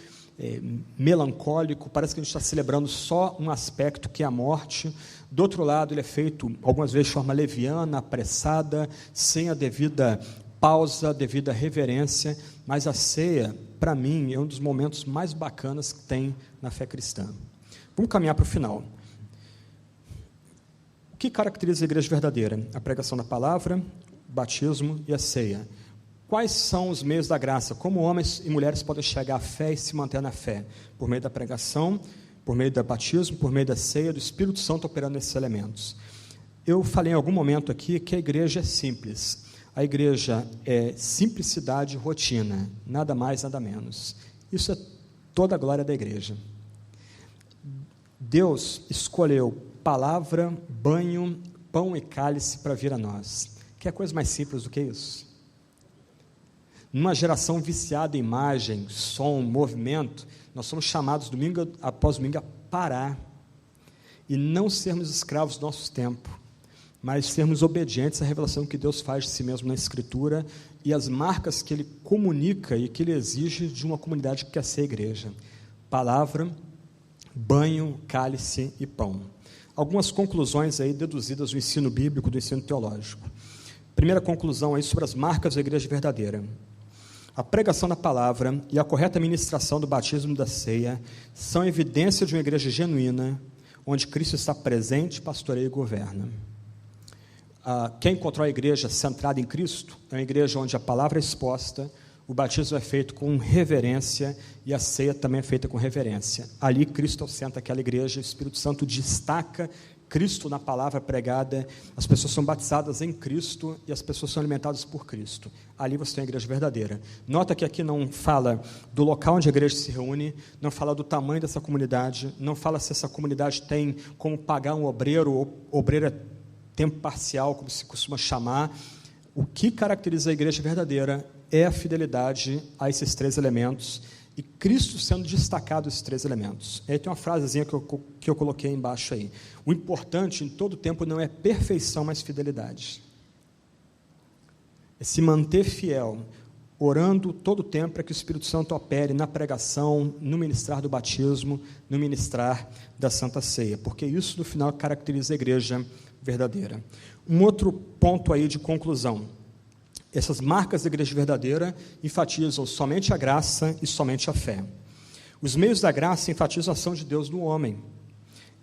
[SPEAKER 1] melancólico, parece que a gente está celebrando só um aspecto que é a morte. Do outro lado, ele é feito algumas vezes de forma leviana, apressada, sem a devida pausa, devida reverência, mas a ceia, para mim, é um dos momentos mais bacanas que tem na fé cristã. Vamos caminhar para o final. O que caracteriza a igreja verdadeira? A pregação da palavra, o batismo e a ceia. Quais são os meios da graça? Como homens e mulheres podem chegar à fé e se manter na fé? Por meio da pregação, por meio do batismo, por meio da ceia, do Espírito Santo operando nesses elementos. Eu falei em algum momento aqui que a igreja é simples. A igreja é simplicidade e rotina, nada mais, nada menos. Isso é toda a glória da igreja. Deus escolheu palavra, banho, pão e cálice para vir a nós. Quer coisa mais simples do que isso? Numa geração viciada em imagem, som, movimento, nós somos chamados domingo após domingo a parar e não sermos escravos do nosso tempo, mas sermos obedientes à revelação que Deus faz de si mesmo na Escritura e as marcas que Ele comunica e que Ele exige de uma comunidade que quer ser igreja. Palavra, banho, cálice e pão. Algumas conclusões aí deduzidas do ensino bíblico, do ensino teológico. Primeira conclusão aí sobre as marcas da igreja verdadeira. A pregação da palavra e a correta ministração do batismo e da ceia são evidência de uma igreja genuína, onde Cristo está presente, pastoreia e governa. Quem encontrou a igreja centrada em Cristo é uma igreja onde a palavra é exposta, o batismo é feito com reverência e a ceia também é feita com reverência. Ali Cristo é o centro daquela igreja, o Espírito Santo destaca Cristo na palavra pregada, as pessoas são batizadas em Cristo e as pessoas são alimentadas por Cristo. Ali você tem a igreja verdadeira. Nota que aqui não fala do local onde a igreja se reúne, não fala do tamanho dessa comunidade, não fala se essa comunidade tem como pagar um obreiro, ou obreiro é tempo parcial, como se costuma chamar. O que caracteriza a igreja verdadeira é a fidelidade a esses três elementos e Cristo sendo destacado esses três elementos. Aí tem uma frasezinha que eu coloquei embaixo aí. O importante em todo tempo não é perfeição, mas fidelidade. É se manter fiel, orando todo o tempo para que o Espírito Santo opere na pregação, no ministrar do batismo, no ministrar da Santa Ceia, porque isso no final caracteriza a igreja verdadeira. Um outro ponto aí de conclusão. Essas marcas da igreja verdadeira enfatizam somente a graça e somente a fé. Os meios da graça enfatizam a ação de Deus no homem.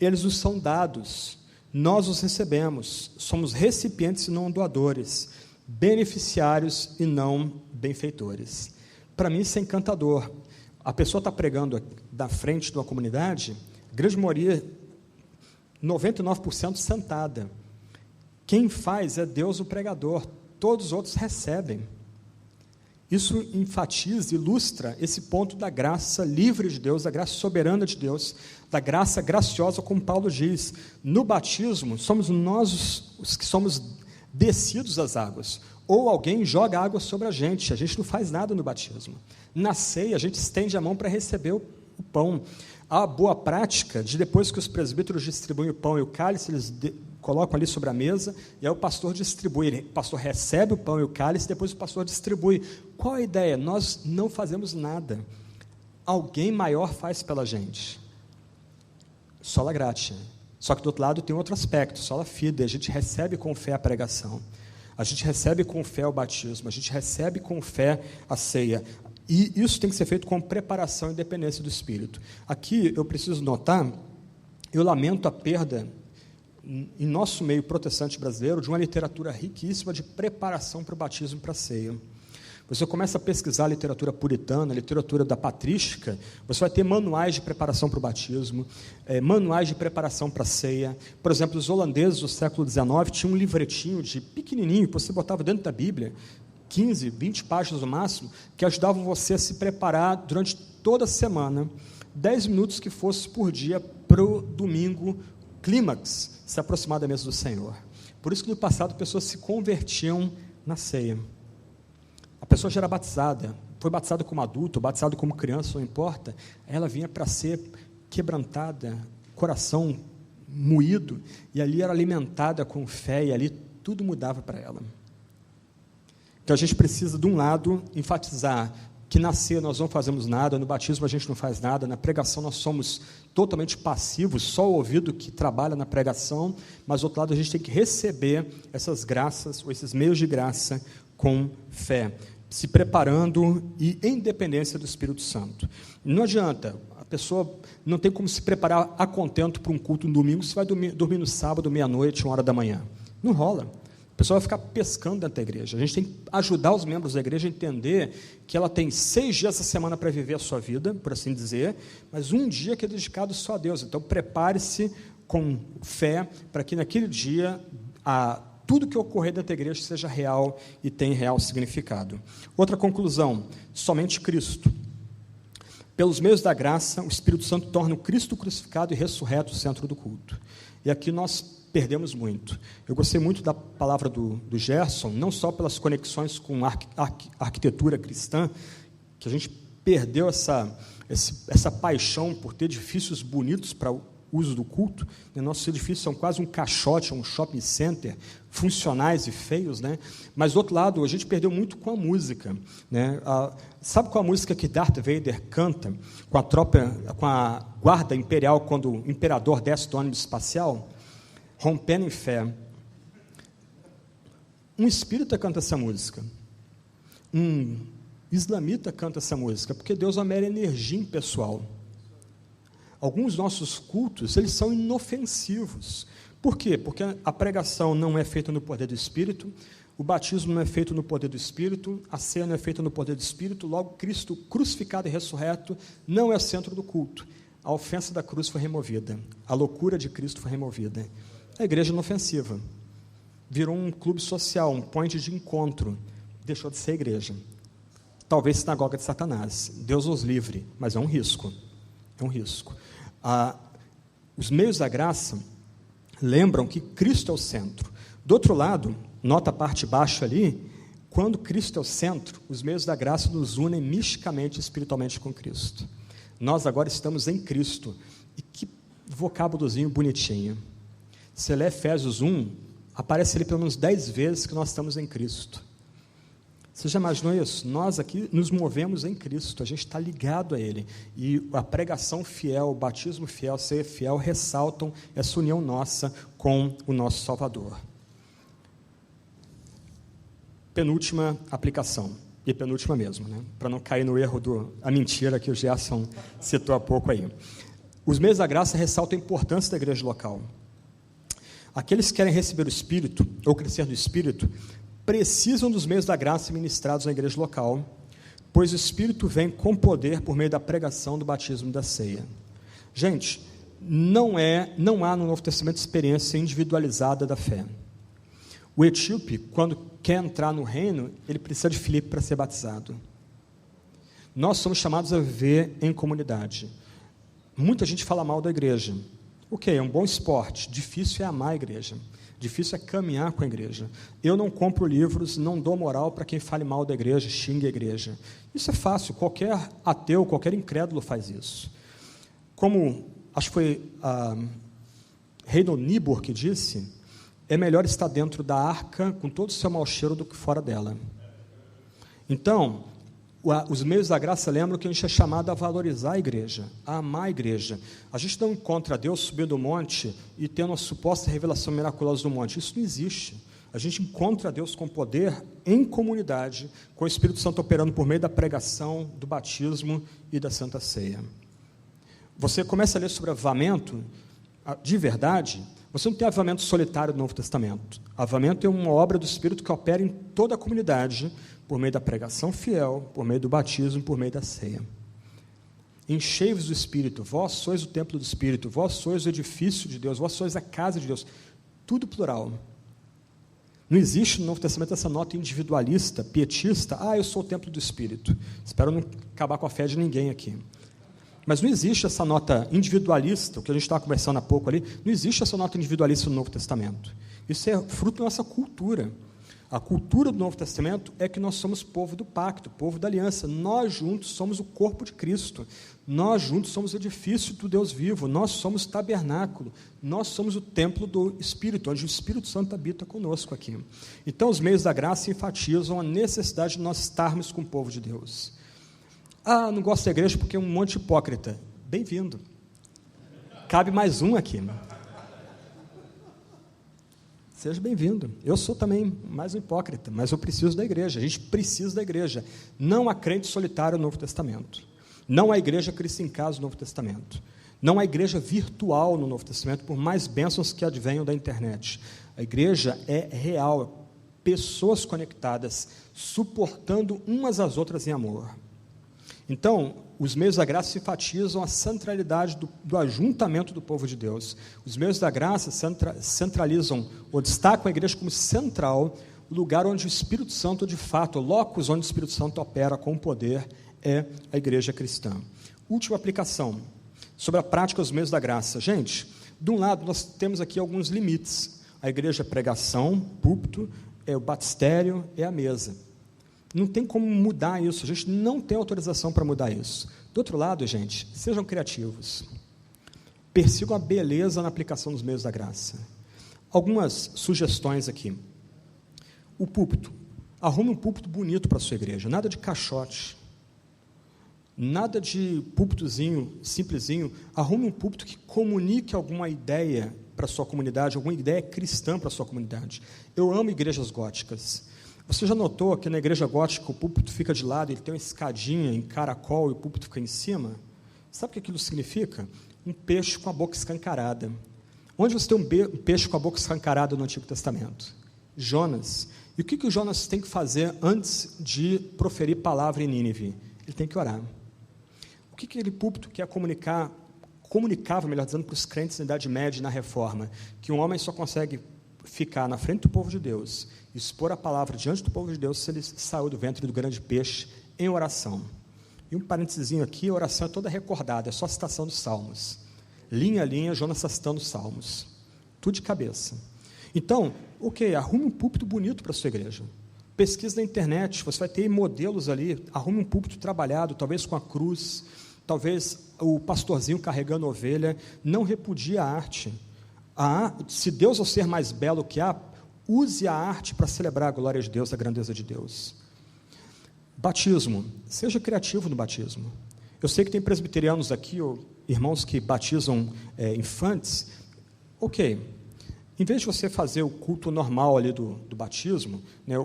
[SPEAKER 1] Eles nos são dados, nós os recebemos, somos recipientes e não doadores, beneficiários e não benfeitores. Para mim isso é encantador. A pessoa está pregando da frente de uma comunidade, a grande maioria, 99% sentada. Quem faz é Deus o pregador, todos os outros recebem. Isso enfatiza, ilustra esse ponto da graça livre de Deus, da graça soberana de Deus, da graça graciosa, como Paulo diz. No batismo, somos nós os que somos descidos às águas, ou alguém joga água sobre a gente não faz nada no batismo. Na ceia, a gente estende a mão para receber o pão. A boa prática de depois que os presbíteros distribuem o pão e o cálice, eles colocam ali sobre a mesa, e aí o pastor distribui, o pastor recebe o pão e o cálice, depois o pastor distribui. Qual a ideia? Nós não fazemos nada, alguém maior faz pela gente, sola gratia. Só que do outro lado tem outro aspecto, sola fide, a gente recebe com fé a pregação, a gente recebe com fé o batismo, a gente recebe com fé a ceia, e isso tem que ser feito com preparação e dependência do Espírito. Aqui eu preciso notar, eu lamento a perda em nosso meio protestante brasileiro, de uma literatura riquíssima de preparação para o batismo e para a ceia. Você começa a pesquisar a literatura puritana, a literatura da patrística, você vai ter manuais de preparação para o batismo, manuais de preparação para a ceia. Por exemplo, os holandeses do século XIX tinham um livretinho de pequenininho, que você botava dentro da Bíblia, 15, 20 páginas no máximo, que ajudavam você a se preparar durante toda a semana, 10 minutos que fosse por dia para o domingo clímax, se aproximar da mesa do Senhor. Por isso que no passado pessoas se convertiam na ceia. A pessoa já era batizada, foi batizada como adulto, batizada como criança, não importa, ela vinha para ser quebrantada, coração moído, e ali era alimentada com fé, e ali tudo mudava para ela. Então a gente precisa, de um lado, enfatizar que na ceia nós não fazemos nada, no batismo a gente não faz nada, na pregação nós somos totalmente passivos, só o ouvido que trabalha na pregação, mas do outro lado a gente tem que receber essas graças, ou esses meios de graça, com fé, se preparando e em dependência do Espírito Santo. Não adianta, a pessoa não tem como se preparar a contento para um culto no domingo, se vai dormir no sábado, meia-noite, 1h. Não rola. A pessoa vai ficar pescando dentro da igreja. A gente tem que ajudar os membros da igreja a entender que ela tem 6 dias da semana para viver a sua vida, por assim dizer, mas um dia que é dedicado só a Deus. Então, prepare-se com fé para que naquele dia tudo que ocorrer dentro da igreja seja real e tenha real significado. Outra conclusão, somente Cristo. Pelos meios da graça, o Espírito Santo torna o Cristo crucificado e ressurreto o centro do culto. E aqui nós perdemos muito. Eu gostei muito da palavra do Gerson, não só pelas conexões com a arquitetura cristã, que a gente perdeu essa paixão por ter edifícios bonitos para o uso do culto. Nossos edifícios são quase um caixote, um shopping center, funcionais e feios, né? Mas, do outro lado, a gente perdeu muito com a música, né? Sabe qual a música que Darth Vader canta com a guarda imperial, quando o imperador desce do ônibus espacial? Rompendo em fé. Um espírita canta essa música. Um islamita canta essa música, porque Deus é uma mera energia impessoal. Alguns nossos cultos, eles são inofensivos. Por quê? Porque a pregação não é feita no poder do Espírito, o batismo não é feito no poder do Espírito, a ceia não é feita no poder do Espírito, logo Cristo crucificado e ressurreto não é o centro do culto. A ofensa da cruz foi removida, a loucura de Cristo foi removida. A igreja é inofensiva, virou um clube social, um point de encontro, deixou de ser igreja. Talvez sinagoga de Satanás, Deus os livre, mas é um risco, é um risco. Os meios da graça lembram que Cristo é o centro. Do outro lado, nota a parte baixa ali, quando Cristo é o centro, os meios da graça nos unem misticamente e espiritualmente com Cristo. Nós agora estamos em Cristo. E que vocábulozinho bonitinho. Se lê Efésios 1, aparece ali pelo menos 10 vezes que nós estamos em Cristo. Você já imaginou isso? Nós aqui nos movemos em Cristo, a gente está ligado a Ele. E a pregação fiel, o batismo fiel, ser fiel, ressaltam essa união nossa com o nosso Salvador. Penúltima aplicação, e penúltima mesmo, né? Para não cair no erro a mentira que o Gerson citou há pouco aí. Os meios da graça ressaltam a importância da igreja local. Aqueles que querem receber o Espírito, ou crescer no Espírito, precisam dos meios da graça ministrados na igreja local, pois o Espírito vem com poder por meio da pregação, do batismo e da ceia. Gente, não há no Novo Testamento experiência individualizada da fé. O etíope, quando quer entrar no reino, ele precisa de Filipe para ser batizado. Nós somos chamados a viver em comunidade. Muita gente fala mal da igreja. Ok, é um bom esporte, difícil é amar a igreja. Difícil é caminhar com a igreja. Eu não compro livros, não dou moral para quem fale mal da igreja, xingue a igreja. Isso é fácil, qualquer ateu, qualquer incrédulo faz isso. Como, acho que foi Reinhold Niebuhr que disse, é melhor estar dentro da arca com todo o seu mau cheiro do que fora dela. Então, os meios da graça lembram que a gente é chamado a valorizar a igreja, a amar a igreja. A gente não encontra Deus subindo o monte e tendo uma suposta revelação miraculosa do monte. Isso não existe. A gente encontra Deus com poder em comunidade, com o Espírito Santo operando por meio da pregação, do batismo e da Santa Ceia. Você começa a ler sobre avivamento, de verdade, você não tem avivamento solitário no Novo Testamento. Avivamento é uma obra do Espírito que opera em toda a comunidade, por meio da pregação fiel, por meio do batismo, por meio da ceia. Enchei-vos do Espírito, vós sois o templo do Espírito, vós sois o edifício de Deus, vós sois a casa de Deus. Tudo plural. Não existe no Novo Testamento essa nota individualista, pietista, eu sou o templo do Espírito. Espero não acabar com a fé de ninguém aqui. Mas não existe essa nota individualista, o que a gente estava conversando há pouco ali, não existe essa nota individualista no Novo Testamento. Isso é fruto da nossa cultura. A cultura do Novo Testamento é que nós somos povo do pacto, povo da aliança. Nós juntos somos o corpo de Cristo. Nós juntos somos o edifício do Deus vivo. Nós somos tabernáculo. Nós somos o templo do Espírito, onde o Espírito Santo habita conosco aqui. Então, os meios da graça enfatizam a necessidade de nós estarmos com o povo de Deus. Não gosto da igreja porque é um monte de hipócrita. Bem-vindo. Cabe mais um aqui. Seja bem-vindo. Eu sou também mais um hipócrita, mas eu preciso da igreja. A gente precisa da igreja. Não há crente solitário no Novo Testamento. Não há igreja Cristo em casa no Novo Testamento. Não há igreja virtual no Novo Testamento, por mais bênçãos que advenham da internet. A igreja é real, pessoas conectadas, suportando umas às outras em amor. Então, os meios da graça enfatizam a centralidade do ajuntamento do povo de Deus. Os meios da graça centralizam ou destacam a igreja como central, o lugar onde o Espírito Santo, de fato, o locus onde o Espírito Santo opera com poder, é a igreja cristã. Última aplicação, sobre a prática dos meios da graça. Gente, De um lado, nós temos aqui alguns limites. A igreja é pregação, púlpito, é o batistério, é a mesa. Não tem como mudar isso, a gente não tem autorização para mudar isso. Do outro lado, gente, sejam criativos. Persigam a beleza na aplicação dos meios da graça. Algumas sugestões aqui. O púlpito. Arrume um púlpito bonito para a sua igreja, nada de caixote. Nada de púlpitozinho, simplesinho. Arrume um púlpito que comunique alguma ideia para a sua comunidade, alguma ideia cristã para a sua comunidade. Eu amo igrejas góticas. Você já notou que na igreja gótica o púlpito fica de lado, ele tem uma escadinha em caracol e o púlpito fica em cima? Sabe o que aquilo significa? Um peixe com a boca escancarada. Onde você tem um peixe com a boca escancarada no Antigo Testamento? Jonas. E o que o Jonas tem que fazer antes de proferir palavra em Nínive? Ele tem que orar. O que aquele púlpito quer comunicava, melhor dizendo, para os crentes na Idade Média e na Reforma? Que um homem só consegue ficar na frente do povo de Deus, expor a palavra diante do povo de Deus, se ele saiu do ventre do grande peixe em oração. E um parênteses aqui, a oração é toda recordada, é só citação dos Salmos. Linha a linha, Jonas está citando os Salmos. Tudo de cabeça. Então, arrume um púlpito bonito para a sua igreja. Pesquisa na internet, você vai ter modelos ali, arrume um púlpito trabalhado, talvez com a cruz, talvez o pastorzinho carregando ovelha. Não repudie a arte. Se Deus é o ser mais belo que há, use a arte para celebrar a glória de Deus, a grandeza de Deus. Batismo. Seja criativo no batismo. Eu sei que tem presbiterianos aqui, ou irmãos que batizam infantes. Em vez de você fazer o culto normal ali do batismo, né,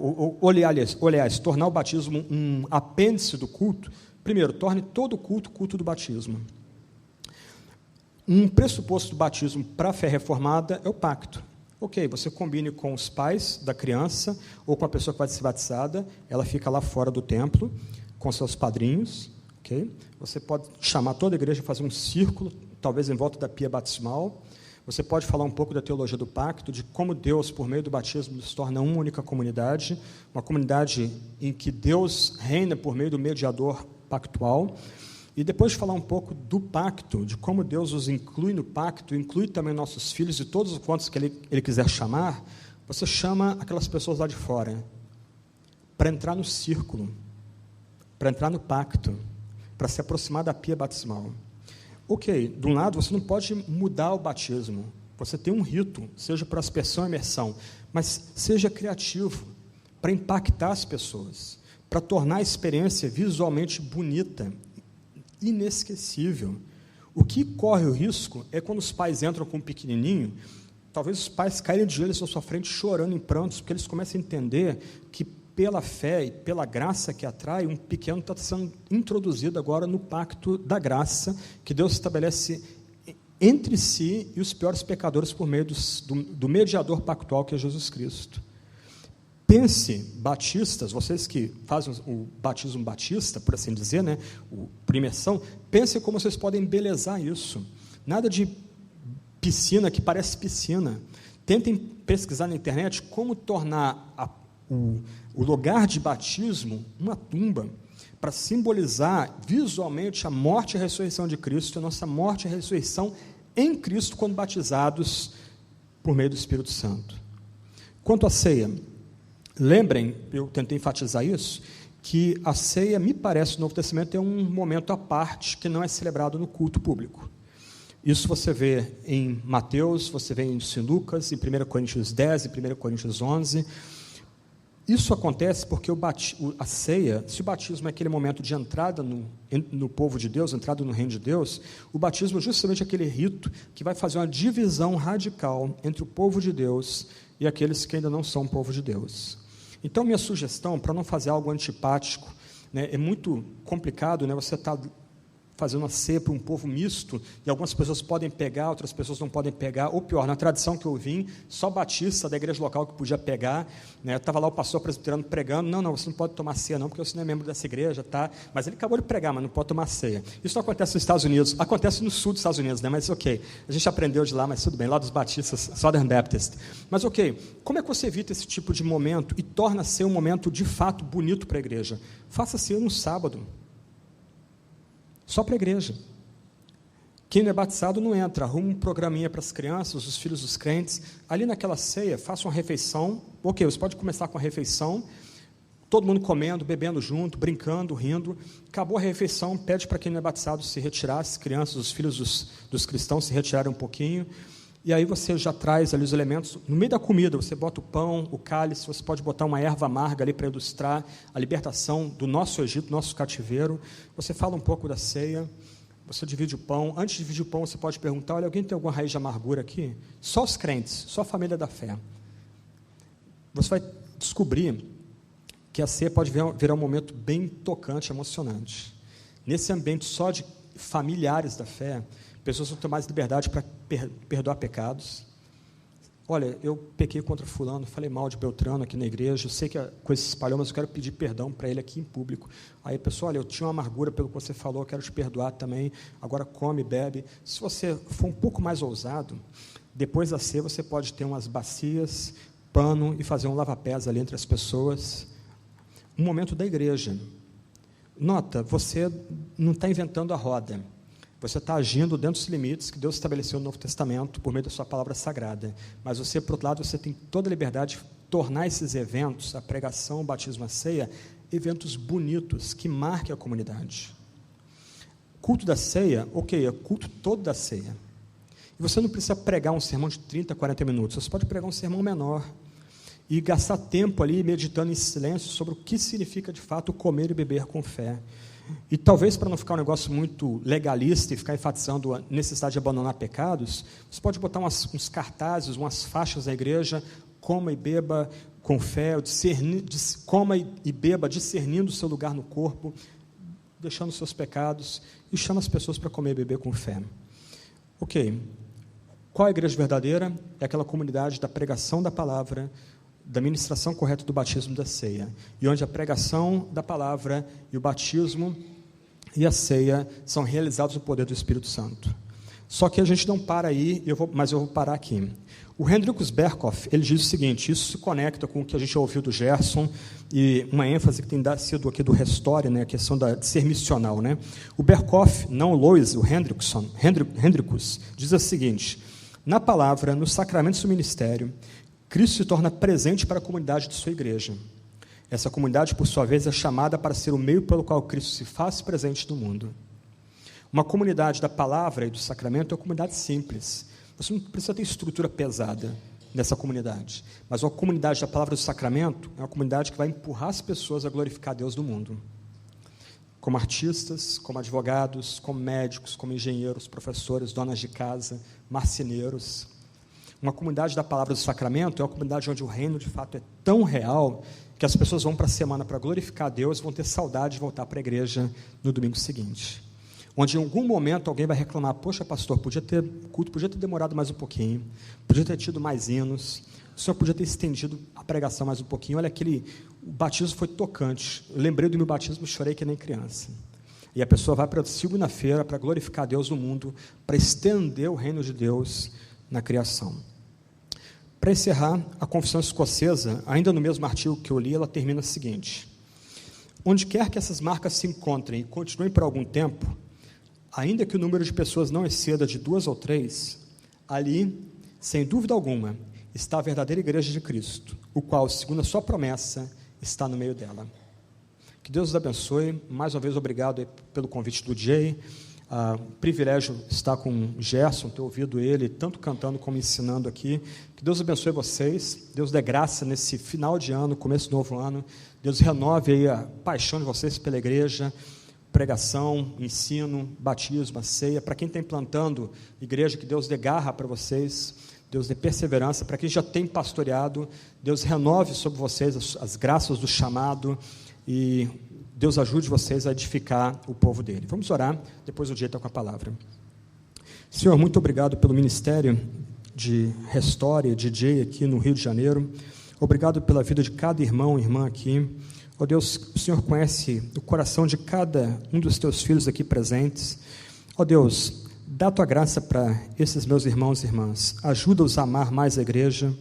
[SPEAKER 1] aliás, tornar o batismo um apêndice do culto, primeiro, torne todo o culto do batismo. Um pressuposto do batismo para a fé reformada é o pacto. Você combine com os pais da criança ou com a pessoa que vai ser batizada, ela fica lá fora do templo, com seus padrinhos. Você pode chamar toda a igreja, fazer um círculo, talvez em volta da pia batismal. Você pode falar um pouco da teologia do pacto, de como Deus, por meio do batismo, nos torna uma única comunidade, uma comunidade em que Deus reina por meio do mediador pactual. E depois de falar um pouco do pacto, de como Deus os inclui no pacto, inclui também nossos filhos e todos os quantos que Ele quiser chamar, você chama aquelas pessoas lá de fora, para entrar no círculo, para entrar no pacto, para se aproximar da pia batismal. De um lado, você não pode mudar o batismo. Você tem um rito, seja para aspersão ou imersão, mas seja criativo para impactar as pessoas, para tornar a experiência visualmente bonita, inesquecível. O que corre o risco é quando os pais entram com um pequenininho, talvez os pais caírem de joelhos na sua frente chorando em prantos, porque eles começam a entender que pela fé e pela graça que atrai, um pequeno está sendo introduzido agora no pacto da graça, que Deus estabelece entre si e os piores pecadores por meio do mediador pactual, que é Jesus Cristo. Pense, batistas, vocês que fazem o batismo batista, por assim dizer, né, por imersão, pense como vocês podem embelezar isso. Nada de piscina que parece piscina. Tentem pesquisar na internet como tornar o lugar de batismo uma tumba, para simbolizar visualmente a morte e a ressurreição de Cristo, a nossa morte e a ressurreição em Cristo quando batizados por meio do Espírito Santo. Quanto à ceia, lembrem, eu tentei enfatizar isso, que a ceia, me parece, no Novo Testamento é um momento à parte que não é celebrado no culto público. Isso você vê em Mateus, você vê em Lucas, em 1 Coríntios 10, em 1 Coríntios 11. Isso acontece porque a ceia, se o batismo é aquele momento de entrada no povo de Deus, entrada no reino de Deus, o batismo é justamente aquele rito que vai fazer uma divisão radical entre o povo de Deus e aqueles que ainda não são povo de Deus. Então, minha sugestão, para não fazer algo antipático, né, é muito complicado, né, você está fazendo uma ceia para um povo misto, e algumas pessoas podem pegar, outras pessoas não podem pegar, ou pior, na tradição que eu vim, só batista da igreja local que podia pegar, né, estava lá o pastor presbiteriano pregando, não, você não pode tomar ceia não, porque você não é membro dessa igreja, tá? Mas ele acabou de pregar, mas não pode tomar ceia. Isso não acontece nos Estados Unidos, acontece no sul dos Estados Unidos, né, mas a gente aprendeu de lá, mas tudo bem, lá dos batistas, Southern Baptist. Mas como é que você evita esse tipo de momento e torna a ceia um momento de fato bonito para a igreja? Faça ceia no sábado, só para a igreja. Quem não é batizado não entra, arruma um programinha para as crianças, os filhos dos crentes, ali naquela ceia, faça uma refeição, ok, você pode começar com a refeição, todo mundo comendo, bebendo junto, brincando, rindo, acabou a refeição, pede para quem não é batizado se retirar, as crianças, os filhos dos cristãos se retirarem um pouquinho, e aí você já traz ali os elementos, no meio da comida, você bota o pão, o cálice, você pode botar uma erva amarga ali para ilustrar a libertação do nosso Egito, nosso cativeiro, você fala um pouco da ceia, você divide o pão. Antes de dividir o pão, você pode perguntar: olha, alguém tem alguma raiz de amargura aqui? Só os crentes, só a família da fé. Você vai descobrir que a ceia pode virar um momento bem tocante, emocionante. Nesse ambiente só de familiares da fé, pessoas vão ter mais liberdade para perdoar pecados. Olha, eu pequei contra fulano, falei mal de Beltrano aqui na igreja, eu sei que a coisa se espalhou, mas eu quero pedir perdão para ele aqui em público. Aí, pessoal, olha, eu tinha uma amargura pelo que você falou, eu quero te perdoar também, agora come, bebe. Se você for um pouco mais ousado, depois da ceia você pode ter umas bacias, pano e fazer um lava-pés ali entre as pessoas. Um momento da igreja. Nota, você não está inventando a roda. Você está agindo dentro dos limites que Deus estabeleceu no Novo Testamento por meio da sua palavra sagrada. Mas você, por outro lado, você tem toda a liberdade de tornar esses eventos, a pregação, o batismo, a ceia, eventos bonitos que marquem a comunidade. Culto da ceia, ok, é culto todo da ceia. E você não precisa pregar um sermão de 30, 40 minutos. Você pode pregar um sermão menor e gastar tempo ali meditando em silêncio sobre o que significa de fato comer e beber com fé. E talvez, para não ficar um negócio muito legalista e ficar enfatizando a necessidade de abandonar pecados, você pode botar uns cartazes, umas faixas na igreja: coma e beba com fé, coma e beba discernindo o seu lugar no corpo, deixando os seus pecados, e chama as pessoas para comer e beber com fé. Ok, qual é a igreja verdadeira? É aquela comunidade da pregação da palavra, da ministração correta do batismo e da ceia, e onde a pregação da palavra e o batismo e a ceia são realizados no poder do Espírito Santo. Só que a gente não para aí, mas eu vou parar aqui. O Hendrikus Berkhoff, ele diz o seguinte, isso se conecta com o que a gente ouviu do Gerson, e uma ênfase que tem sido aqui do Restore, né, a questão de ser missional. Né? O Berkhoff, não o Lois, o Hendrikus, diz o seguinte: na palavra, nos sacramentos do ministério, Cristo se torna presente para a comunidade de sua igreja. Essa comunidade, por sua vez, é chamada para ser o meio pelo qual Cristo se faz presente no mundo. Uma comunidade da palavra e do sacramento é uma comunidade simples. Você não precisa ter estrutura pesada nessa comunidade. Mas uma comunidade da palavra e do sacramento é uma comunidade que vai empurrar as pessoas a glorificar Deus no mundo. Como artistas, como advogados, como médicos, como engenheiros, professores, donas de casa, marceneiros. Uma comunidade da palavra do sacramento é uma comunidade onde o reino de fato é tão real que as pessoas vão para a semana para glorificar a Deus e vão ter saudade de voltar para a igreja no domingo seguinte. Onde em algum momento alguém vai reclamar: poxa, pastor, culto podia ter demorado mais um pouquinho, podia ter tido mais hinos, o senhor podia ter estendido a pregação mais um pouquinho. Olha, o batismo foi tocante, eu lembrei do meu batismo, chorei que nem criança. E a pessoa vai para segunda-feira para glorificar a Deus no mundo, para estender o reino de Deus na criação. Para encerrar, a Confissão Escocesa, ainda no mesmo artigo que eu li, ela termina o seguinte: onde quer que essas marcas se encontrem e continuem por algum tempo, ainda que o número de pessoas não exceda de 2 ou 3, ali, sem dúvida alguma, está a verdadeira igreja de Cristo, o qual, segundo a sua promessa, está no meio dela. Que Deus os abençoe. Mais uma vez, obrigado pelo convite do Jay. Privilégio estar com o Gerson, ter ouvido ele, tanto cantando como ensinando aqui. Que Deus abençoe vocês, Deus dê graça nesse final de ano, começo do novo ano. Deus renove aí a paixão de vocês pela igreja, pregação, ensino, batismo, a ceia. Para quem está implantando igreja, que Deus dê garra para vocês, Deus dê perseverança. Para quem já tem pastoreado, Deus renove sobre vocês as graças do chamado e Deus ajude vocês a edificar o povo dele. Vamos orar, depois o dia está com a palavra. Senhor, muito obrigado pelo ministério de Restore, DJ aqui no Rio de Janeiro. Obrigado pela vida de cada irmão e irmã aqui. Ó Deus, o Senhor conhece o coração de cada um dos teus filhos aqui presentes. Ó Deus, dá a tua graça para esses meus irmãos e irmãs. Ajuda-os a amar mais a igreja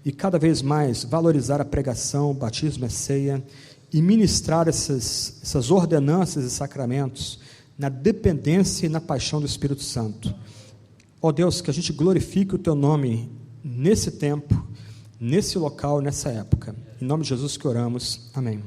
[SPEAKER 1] e cada vez mais valorizar a pregação, o batismo e a ceia, e ministrar essas ordenanças e sacramentos na dependência e na paixão do Espírito Santo. Ó Deus, que a gente glorifique o Teu nome nesse tempo, nesse local, nessa época. Em nome de Jesus que oramos. Amém.